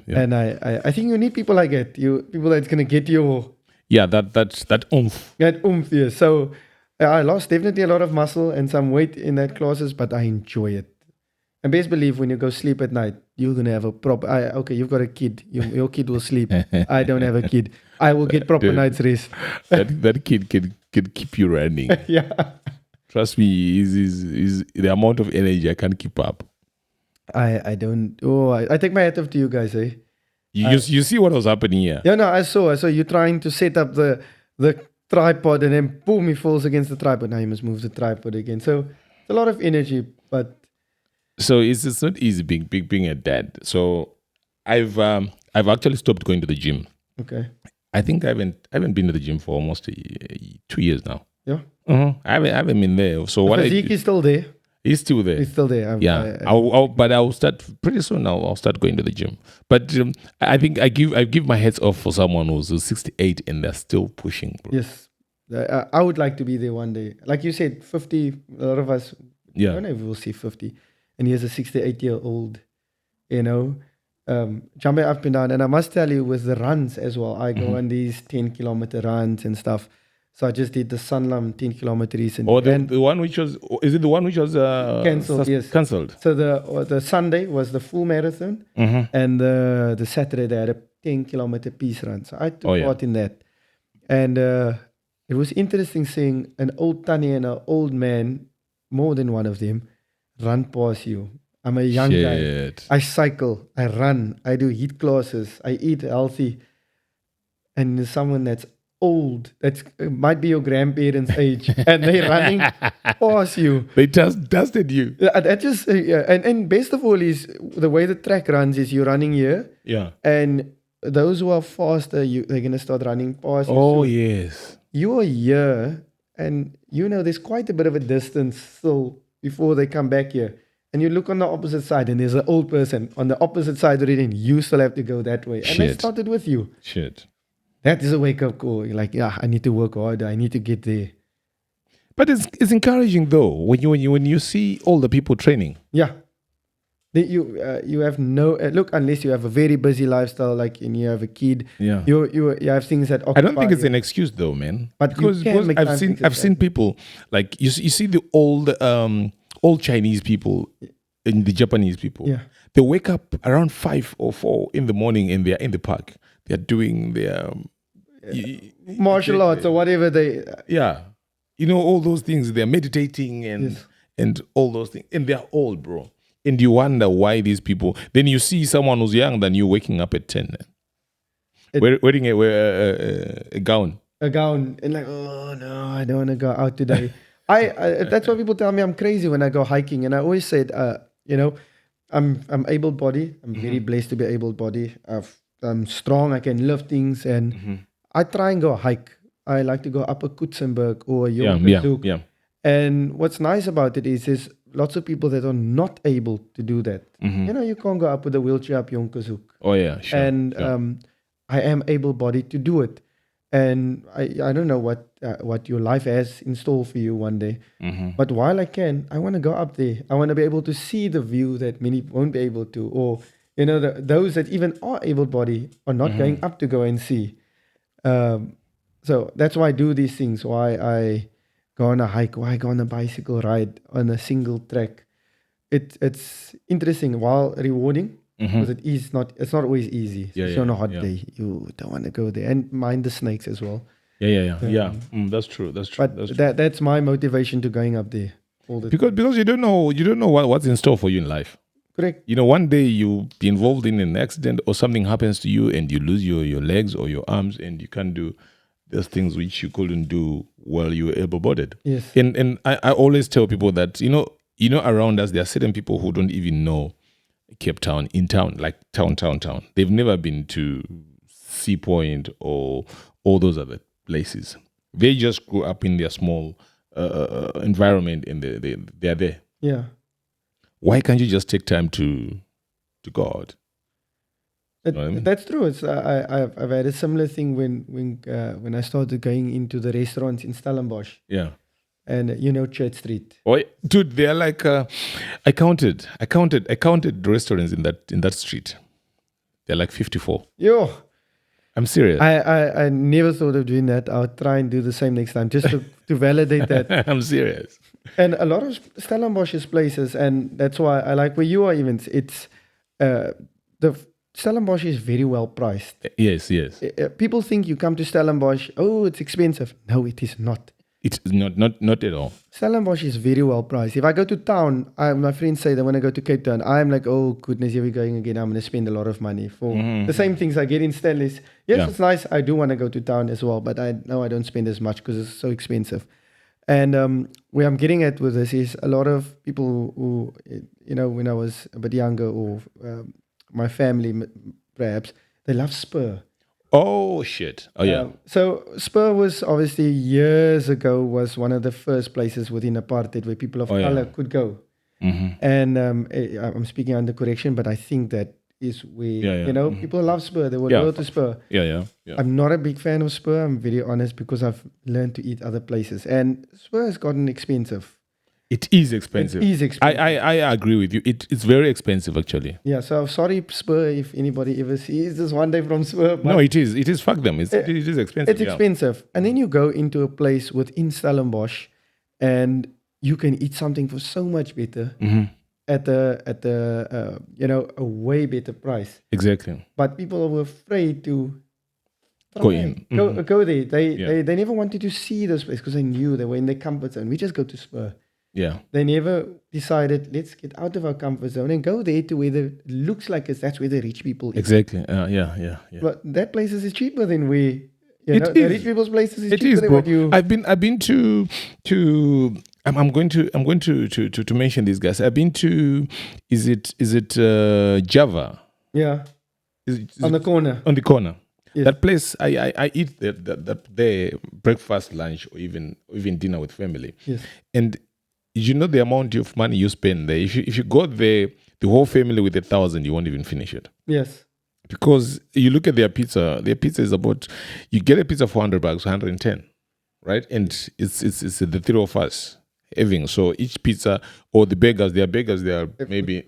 And I think you need people like that. People that's going to get your... Yeah, that oomph. That oomph, yeah. So I lost definitely a lot of muscle and some weight in that classes, but I enjoy it. And best believe when you go sleep at night, you're going to have a proper... okay, you've got a kid. Your kid will sleep. I don't have a kid. I will get proper night's rest. That kid can keep you running. Yeah. Trust me, is the amount of energy I can't keep up. I don't... Oh, I take my hat off to you guys, eh? You see what was happening here? Yeah, no, I saw you trying to set up the tripod and then boom, he falls against the tripod. Now you must move the tripod again. So it's a lot of energy, but... So it's not easy being a dad. So I've actually stopped going to the gym. Okay. I think I haven't been to the gym for almost 2 years now. Yeah. I haven't been there. So what Zeke is still there. He's still there. He's still there. But I'll start pretty soon. I'll start going to the gym. But I think I give my heads off for someone who's 68 and they're still pushing. Bro. Yes, I would like to be there one day. Like you said, 50. A lot of us. Yeah. I don't know if we'll see 50. And here's a 68-year-old. Jumping up and down. And I must tell you, with the runs as well, I go on these 10-kilometer runs and stuff. So I just did the Sanlam 10-kilometer recently. Or the one which was... Is it the one which was... cancelled, yes. Cancelled. So the Sunday was the full marathon. And the Saturday they had a 10-kilometer peace run. So I took part in that. And it was interesting seeing an old Tanny and an old man, more than one of them, run past you. I'm a young guy. I cycle. I run. I do HIIT classes. I eat healthy. And there's someone that's old, that might be your grandparents' age, and they're running past you. They just dusted you. That just and best of all is the way the track runs is you're running here, and those who are faster, they're gonna start running past you. Oh yes, you are here, and there's quite a bit of a distance still before they come back here. And you look on the opposite side, and there's an old person on the opposite side already, and you still have to go that way. And they started with you. Shit. That is a wake-up call. You're like, I need to work harder. I need to get there. But it's encouraging though when you see all the people training. Yeah, you have no look, unless you have a very busy lifestyle, like and you have a kid. Yeah, you have things that occupy. I don't think it's an excuse though, man. But because I've seen people like you see the old Chinese people and the Japanese people. Yeah, they wake up around 5 or 4 in the morning and they're in the park. They're doing their martial arts or whatever they... all those things. They're meditating and all those things. And they're old, bro. And you wonder why these people... Then you see someone who's young than you waking up at 10. Wearing a gown. A gown. And like, oh, no, I don't want to go out today. That's why people tell me I'm crazy when I go hiking. And I always said, I'm able-bodied. I'm very blessed to be able-bodied. I'm strong, I can lift things, and I try and go hike. I like to go up a Kutsenberg or a Jonkershoek. And what's nice about it is there's lots of people that are not able to do that. You can't go up with a wheelchair up Jonkershoek. Oh yeah, sure. And I am able-bodied to do it. And I don't know what your life has in store for you one day. But while I can, I want to go up there. I want to be able to see the view that many won't be able to, or those that even are able-bodied are not going up to go and see. So that's why I do these things. Why I go on a hike. Why I go on a bicycle ride on a single track. It's interesting while rewarding, because it's not always easy. Especially on a hot day, you don't want to go there and mind the snakes as well. Yeah. That's true. That's true. But That's true. that's my motivation to going up there all the Because you don't know what's in store for you in life. Correct. One day you be involved in an accident or something happens to you and you lose your legs or your arms and you can't do those things which you couldn't do while you were able-bodied. Yes. And I always tell people that around us there are certain people who don't even know Cape Town in town, like town. They've never been to Sea Point or all those other places. They just grew up in their small environment and they are there. Yeah. Why can't you just take time to God? You know what I mean? That's true. It's I've had a similar thing when I started going into the restaurants in Stellenbosch Yeah. and Church Street. Oh, dude, they're like I counted restaurants in that street. They're like 54. Yo, I'm serious. I never thought of doing that. I'll try and do the same next time just to validate that. I'm serious. And a lot of Stellenbosch's places, and that's why I like where you are even. It's the Stellenbosch is very well priced. Yes. People think you come to Stellenbosch, oh, it's expensive. No, it is not. It's not at all. Stellenbosch is very well priced. If I go to town, my friends say that when I go to Cape Town, I'm like, oh goodness, here we're going again. I'm going to spend a lot of money for the same things I get in Stellenbosch. Yes, It's nice. I do want to go to town as well, but I know I don't spend as much because it's so expensive. And where I'm getting at with this is a lot of people who, when I was a bit younger or my family perhaps, they love Spur. Oh shit! Oh yeah. So Spur was obviously years ago was one of the first places within apartheid where people of color could go. And I'm speaking under correction, but I think that is where people love Spur. They were loyal to Spur. Yeah. I'm not a big fan of Spur. I'm very honest because I've learned to eat other places, and Spur has gotten expensive. It is expensive. It is expensive. I agree with you. It's very expensive actually. Yeah, so sorry Spur if anybody ever sees this one day from Spur. No, it is. Fuck them. It is expensive. It's expensive. And then you go into a place within Stellenbosch and you can eat something for so much better at a way better price. Exactly. But people were afraid to go in. Go there. They never wanted to see this place because they knew they were in their comfort zone. We just go to Spur. Yeah. They never decided, let's get out of our comfort zone and go there to where it looks like that's where the rich people eat. Exactly. Yeah. But that place is cheaper than where the rich people's places is cheaper than bro. what you. I've been to I'm going to mention these guys. I've been to is it Java? Yeah. On the corner. Yes. That place I eat there breakfast, lunch, or even dinner with family. Yes. And the amount of money you spend there. If you go there, the whole family with 1,000, you won't even finish it. Yes. Because you look at their pizza is about, you get a pizza for $100, 110, right? And it's the three of us having. So each pizza, or the beggars, they are maybe,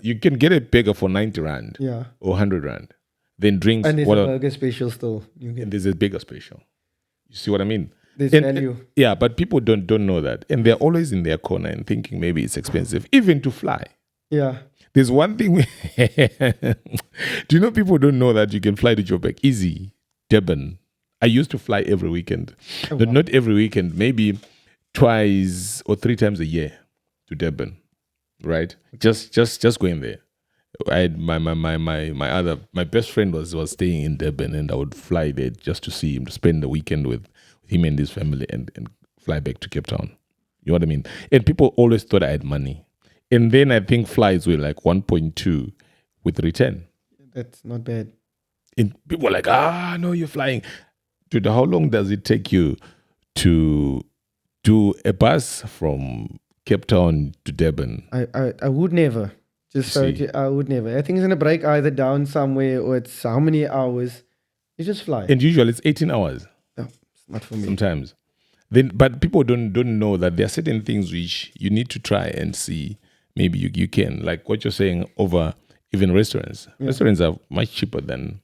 you can get a beggar for 90 rand or 100 rand. Then drinks. And there's a burger special still. And there's a bigger special. You see what I mean? There's value. Yeah, but people don't know that. And they're always in their corner and thinking maybe it's expensive, even to fly. Yeah. There's one thing. Do you know people don't know that you can fly to Joburg? Easy. Durban. I used to fly every weekend. Not every weekend, maybe twice or 3 times a year to right? Just going there. I had my best friend was staying in Durban, and I would fly there just to see him, to spend the weekend with him and his family, and fly back to Cape Town. You know what I mean? And people always thought I had money. And then I think flights were like 1.2 with return. That's not bad. And people were like, no, you're flying. Dude, how long does it take you to do a bus from Cape Town to Durban? I would never. I would never. I think it's going to break either down somewhere, or it's how many hours. You just fly. And usually it's 18 hours. No, it's not for me. Sometimes. But people don't know that there are certain things which you need to try and see. Maybe you can. Like what you're saying over even restaurants. Yeah. Restaurants are much cheaper than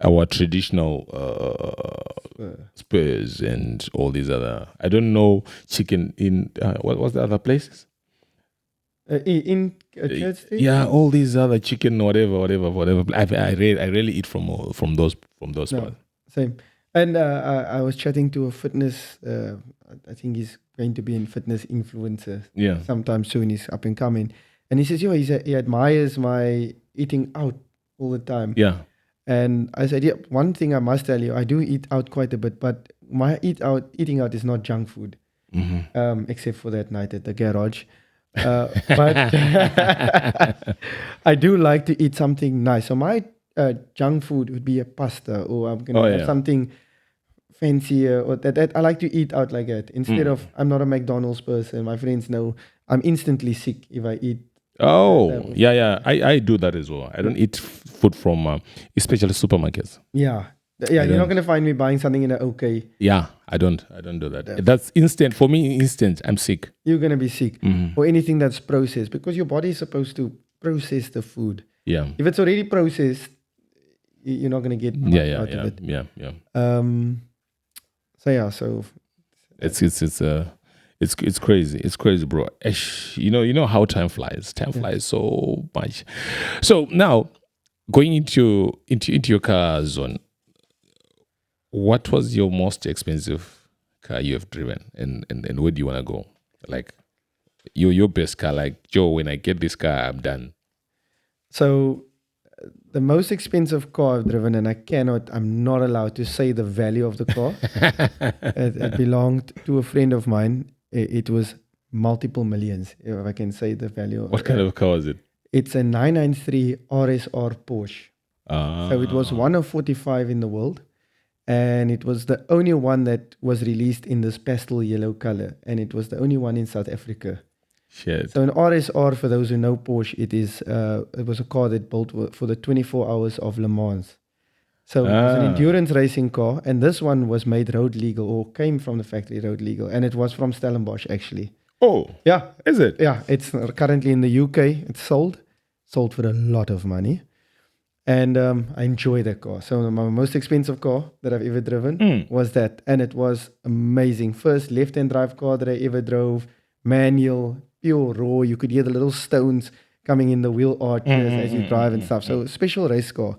our traditional Spurs and all these other. I don't know chicken in, what was the other places? In Church Street? Yeah, all these other chicken, whatever. I rarely eat from those spots. Same. And I was chatting to a fitness. I think he's going to be in fitness influencer Yeah. sometime soon. He's up and coming, and he says, "Yo, he admires my eating out all the time." Yeah. And I said, "Yeah, one thing I must tell you, I do eat out quite a bit, but my eating out is not junk food, except for that night at the garage." But I do like to eat something nice. So my junk food would be a pasta, or I'm gonna have something fancier, or that I like to eat out like that. Instead of, I'm not a McDonald's person. My friends know I'm instantly sick if I eat. Oh, yeah. I do that as well. I don't eat food from, especially supermarkets. Yeah. You're not gonna find me buying something in a OK. Yeah, I don't do that. That's instant for me. Instant, I'm sick. You're gonna be sick, or anything that's processed, because your body is supposed to process the food. Yeah. If it's already processed, you're not gonna get much out of it. Yeah. So it's crazy. It's crazy, bro. You know how time flies. Time flies so much. So now, going into your car zone, what was your most expensive car you have driven, and where do you want to go? Like your best car. Like, Joe, when I get this car, I'm done. So the most expensive car I've driven, and I'm not allowed to say the value of the car. It belonged to a friend of mine. It was multiple millions, if I can say the value. What kind of car was it? It's a 993 RSR Porsche. So it was one of 45 in the world. And it was the only one that was released in this pastel yellow color. And it was the only one in South Africa. Shit. So an RSR, for those who know Porsche, it was a car that built for the 24 hours of Le Mans. So it was an endurance racing car, and this one was made road legal, or came from the factory road legal, and it was from Stellenbosch, actually. Oh, yeah, is it? Yeah, it's currently in the UK. It's sold for a lot of money, and I enjoy that car. So my most expensive car that I've ever driven was that, and it was amazing. First left-hand drive car that I ever drove, manual, pure raw. You could hear the little stones coming in the wheel arches as you drive and stuff. So special race car.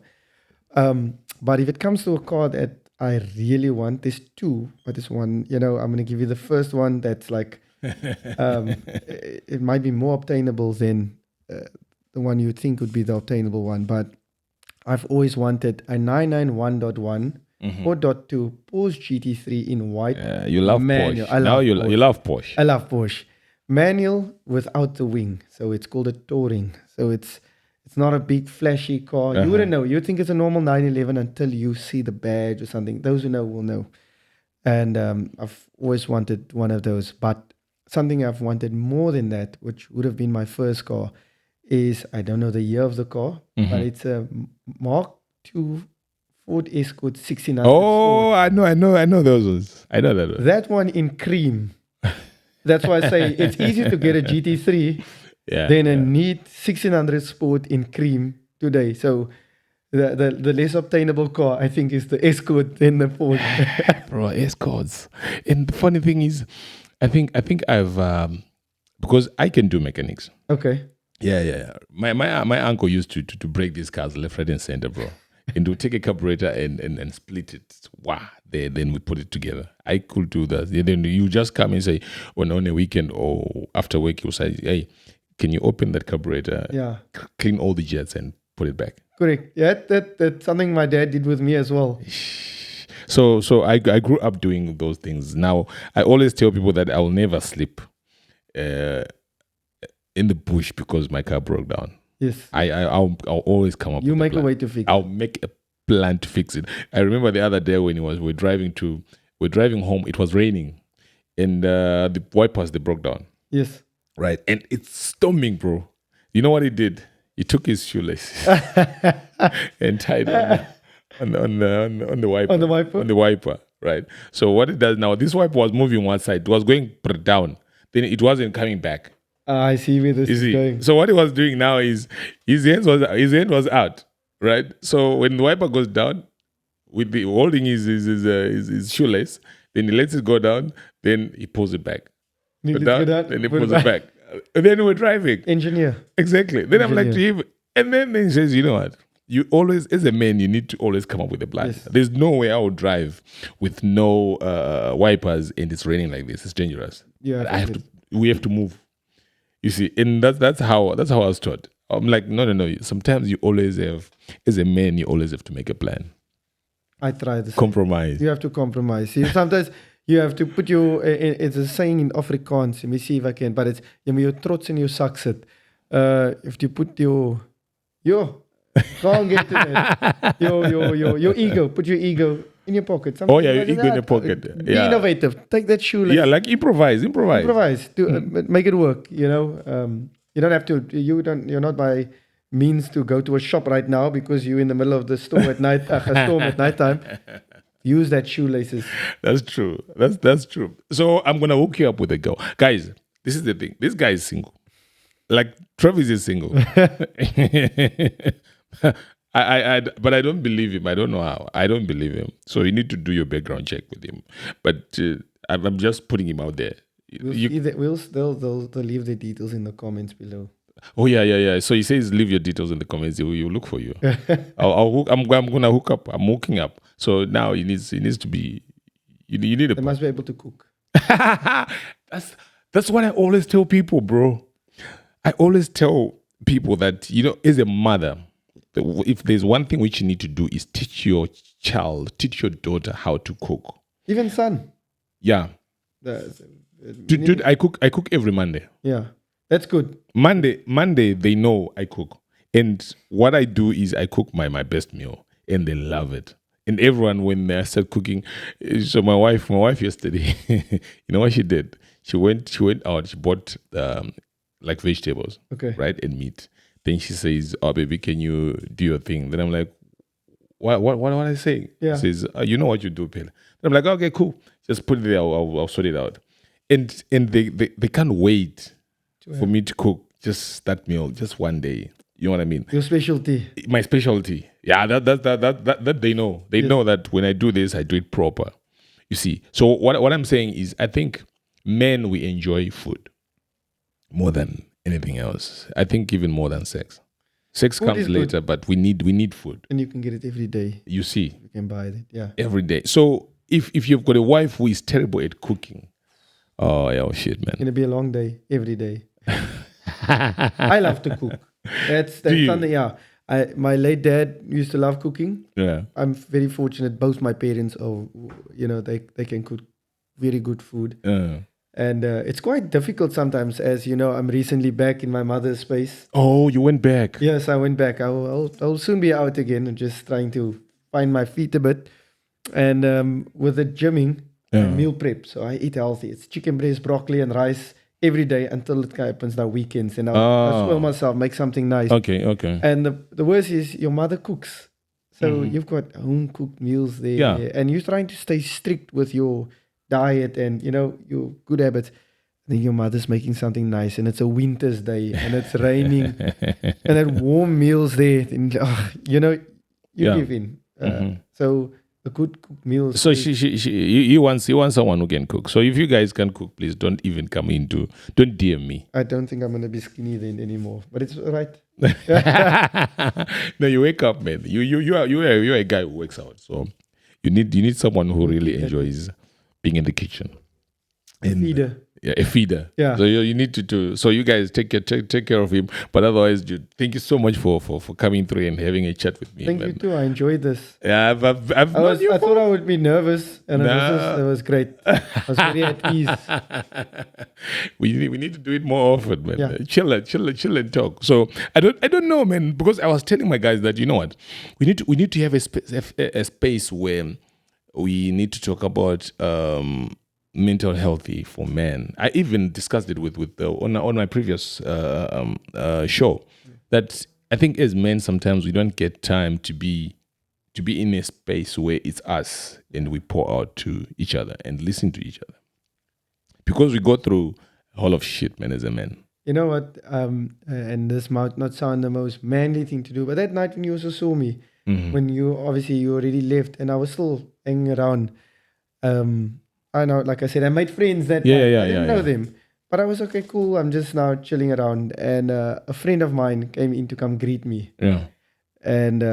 But if it comes to a car that I really want, there's two, but this one, I'm going to give you the first one that's like, it might be more obtainable than the one you think would be the obtainable one. But I've always wanted a 991.1 or .2 Porsche GT3 in white. You love manual. Porsche. You love Porsche. I love Porsche. Manual without the wing. So it's called a touring. So it's not a big flashy car. You wouldn't know. You'd think it's a normal 911 until you see the badge or something. Those who know will know. And I've always wanted one of those. But something I've wanted more than that, which would have been my first car, is, I don't know the year of the car, but it's a Mark II Ford Escort 1600. Oh, I know those ones. I know that one. That one in cream. That's why I say it's easy to get a GT3 than a neat 1600 Sport in cream today. So the less obtainable car, I think, is the Escort than the Ford. Bro, Escorts. And the funny thing is, I think I've because I can do mechanics. Okay. Yeah. My uncle used to break these cars left, right, and center, bro. And to take a carburetor and split it. Wow. Then we put it together. I could do that. Then you just come and say, on a weekend or after work, you say, hey, can you open that carburetor? Yeah. Clean all the jets and put it back. Correct. Yeah, that's something my dad did with me as well. So I grew up doing those things. Now, I always tell people that I will never sleep in the bush because my car broke down. Yes. I'll always come up with You make a a way to fix it. I'll make a plan to fix it. I remember the other day when we're driving home, it was raining, and the wipers, they broke down. Yes. Right. And it's storming, bro. You know what he did? He took his shoelace and tied on the wiper. On the wiper? On the wiper, right. So what it does now, this wiper was moving one side. It was going down. Then it wasn't coming back. I see where this is going. So what he was doing now is his hand was out, right? So when the wiper goes down, with the holding his shoelace, then he lets it go down, then he pulls it back. Then he pulls it back. And then we're driving. Engineer. Exactly. Then I'm like to him, and then he says, you know what? you always, as a man, you need to always come up with a plan. Yes. There's no way I would drive with no wipers and it's raining like this. It's dangerous. Yeah, I have to. We have to move. You see, and that's how I was taught. I'm like, no. Sometimes you always have, as a man, you always have to make a plan. I try this. Compromise. You have to compromise. Sometimes you have to put your. It's a saying in Afrikaans. Let me see if I can. But it's you moet jou trots in jou sak sit. If you put your can't get to it. Your ego. Put your ego in your pocket. Oh yeah, your ego in your pocket. Be innovative. Take that shoe. Yeah, like improvise. Make it work. You don't have to. You're not by means to go to a shop right now because you're in the middle of the store at night. A storm at nighttime. Use that shoelaces. That's true. That's true. So I'm gonna hook you up with a girl, guys. This is the thing. This guy is single. Like Travis is single. But I don't believe him. I don't know how. I don't believe him. So you need to do your background check with him. But I'm just putting him out there. They'll leave the details in the comments below. Oh yeah. So he says leave your details in the comments. He will look for you. I'm gonna hook up. I'm hooking up. So now he needs to be. You need a. They must be able to cook. That's what I always tell people, bro. I always tell people that as a mother, if there's one thing which you need to do is teach your daughter how to cook. Even son. Yeah. Dude, I cook every Monday. Yeah. That's good. Monday they know I cook. And what I do is I cook my best meal and they love it. And everyone when they start cooking, so my wife yesterday, you know what she did? She went out, she bought like vegetables, okay, right, and meat. Then she says, "Oh, baby, can you do your thing?" Then I'm like, "What am I saying?" Yeah. She says, "You know what you do, Pele." Then I'm like, "Okay, cool. Just put it there. I'll sort it out." And they can't wait for me to cook just that meal, just one day. You know what I mean? Your specialty. My specialty. Yeah, that they know. They know that when I do this, I do it proper. You see. So what I'm saying is, I think men, we enjoy food more than anything else. I think even more than sex. Sex Food comes later, good. But we need food. And you can get it every day. You see. You can buy it. Yeah. Every day. So if you've got a wife who is terrible at cooking, oh shit, man. It's gonna be a long day every day. I love to cook. That's something. Yeah. My late dad used to love cooking. Yeah. I'm very fortunate. Both my parents are, they can cook very good food. And it's quite difficult sometimes, as you know, I'm recently back in my mother's space. Oh, you went back? Yes, I went back. I'll soon be out again. I'm just trying to find my feet a bit. And with the gymming, meal prep. So I eat healthy. It's chicken breast, broccoli, and rice every day until it happens now weekends. And I'll spoil myself, make something nice. Okay. And the worst is your mother cooks. So you've got home-cooked meals there. Yeah. And you're trying to stay strict with your diet and your good habits. I think your mother's making something nice and it's a winter's day and it's raining and that warm meals there and give in. So a good cooked meal. So you want someone who can cook. So if you guys can cook, please don't even don't DM me. I don't think I'm gonna be skinny then anymore, but it's all right. No, you wake up, man. You're a guy who works out, so you need someone who really enjoys being in the kitchen. Feeder. Yeah, a feeder. Yeah. So you need to do. So you guys take care of him. But otherwise, dude, thank you so much for coming through and having a chat with me. Thank you too. I enjoyed this. Yeah, I thought I would be nervous, and it was great. I was very at ease. We need to do it more often, man. Yeah. Chill and talk. So I don't know, man, because I was telling my guys that, you know what, we need to have a space where we need to talk about mental health for men. I even discussed it with on my previous show, that I think as men sometimes we don't get time to be in a space where it's us and we pour out to each other and listen to each other, because we go through a whole of shit, man, as a man. You know what? And this might not sound the most manly thing to do, but that night when you also saw me, when you already left, and I was still hanging around. I know, like I said, I made friends that night. I didn't know them, but I was okay, cool. I'm just now chilling around, and a friend of mine came in to come greet me. Yeah. And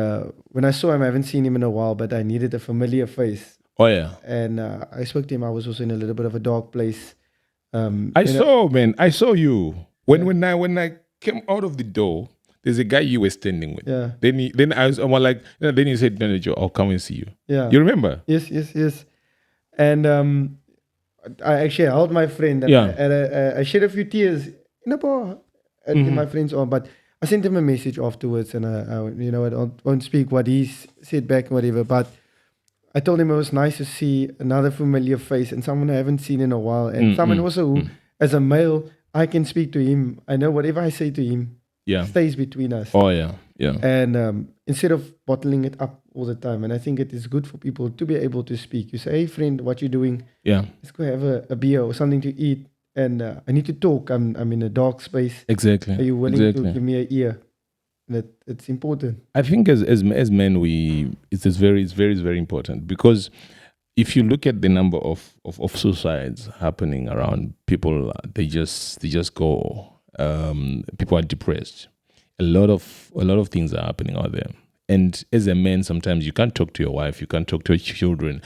when I saw him, I haven't seen him in a while, but I needed a familiar face. Oh yeah. And I spoke to him. I was also in a little bit of a dark place. I saw you when I came out of the door. There's a guy you were standing with. Yeah. Then I'm like, then he said, "No, Joe, I'll come and see you." Yeah. You remember? Yes. And I actually held my friend. And I shed a few tears in a bar in my friend's arm. But I sent him a message afterwards, and I won't speak what he said back and whatever. But I told him it was nice to see another familiar face and someone I haven't seen in a while, and someone also who, as a male, I can speak to him. I know whatever I say to him stays between us. Oh yeah. And instead of bottling it up all the time, and I think it is good for people to be able to speak. You say, "Hey friend, what you doing? Yeah, let's go have a beer or something to eat." And I need to talk. I'm in a dark space. Exactly. Are you willing to give me an ear? It's important. I think as men, it's very important, because if you look at the number of suicides happening around people, they just go. People are depressed. A lot of things are happening out there. And as a man, sometimes you can't talk to your wife, you can't talk to your children,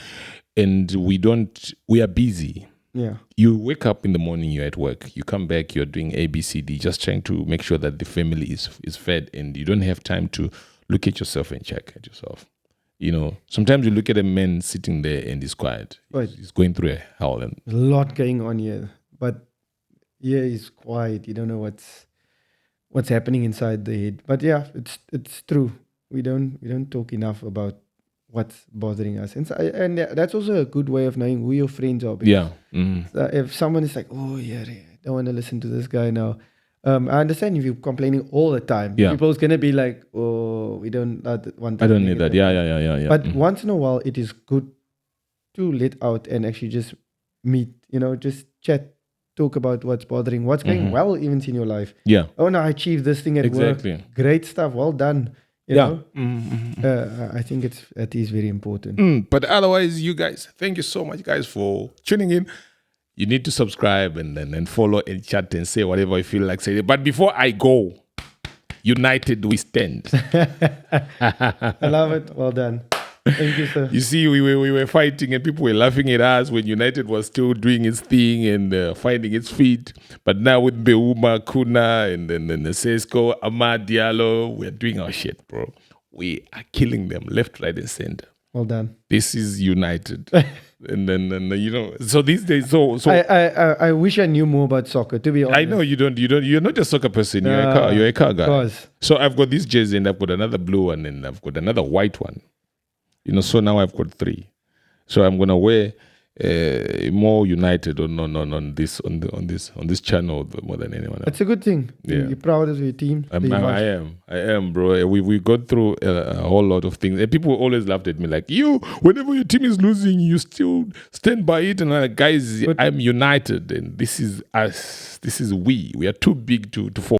and we are busy. Yeah. You wake up in the morning, you're at work, you come back, you're doing A, B, C, D, just trying to make sure that the family is fed, and you don't have time to look at yourself and check at yourself. Sometimes you look at a man sitting there and he's quiet. Right. He's going through a hell. And a lot going on here. But yeah, he's quiet. You don't know what's happening inside the head. But yeah, it's true. We don't talk enough about what's bothering us, and that's also a good way of knowing who your friends are. Yeah. If someone is like, "Oh yeah, I don't want to listen to this guy now," I understand if you're complaining all the time. Yeah. People's gonna be like, "Oh, we don't want." I don't need that. Yeah. But once in a while, it is good to let out and actually just meet. Just chat, talk about what's bothering, what's going well, even in your life. Yeah. Oh no, I achieved this thing at work. Great stuff. Well done. You know? I think that is very important. But otherwise, you guys, thank you so much, guys, for tuning in. You need to subscribe and follow and chat and say whatever you feel like saying. But before I go, united we stand. I love it. Well done. Thank you, sir. You see, we were fighting and people were laughing at us when United was still doing its thing and finding its feet. But now with Beuma, Kuna, and then Sesko, Ahmad Diallo, we're doing our shit, bro. We are killing them left, right, and center. Well done. This is United. and then so these days, so I wish I knew more about soccer, to be honest. I know you don't. You're not a soccer person. You're a car guy. Course. So I've got this jersey and I've got another blue one and I've got another white one. So now I've got 3. So I'm gonna wear more United on this channel more than anyone else. It's a good thing. Yeah. You're proud of your team. I am, bro. We got through a whole lot of things. And people always laughed at me like, whenever your team is losing, you still stand by it. And I'm like, guys, I'm United, and this is us. This is we. We are too big to fall.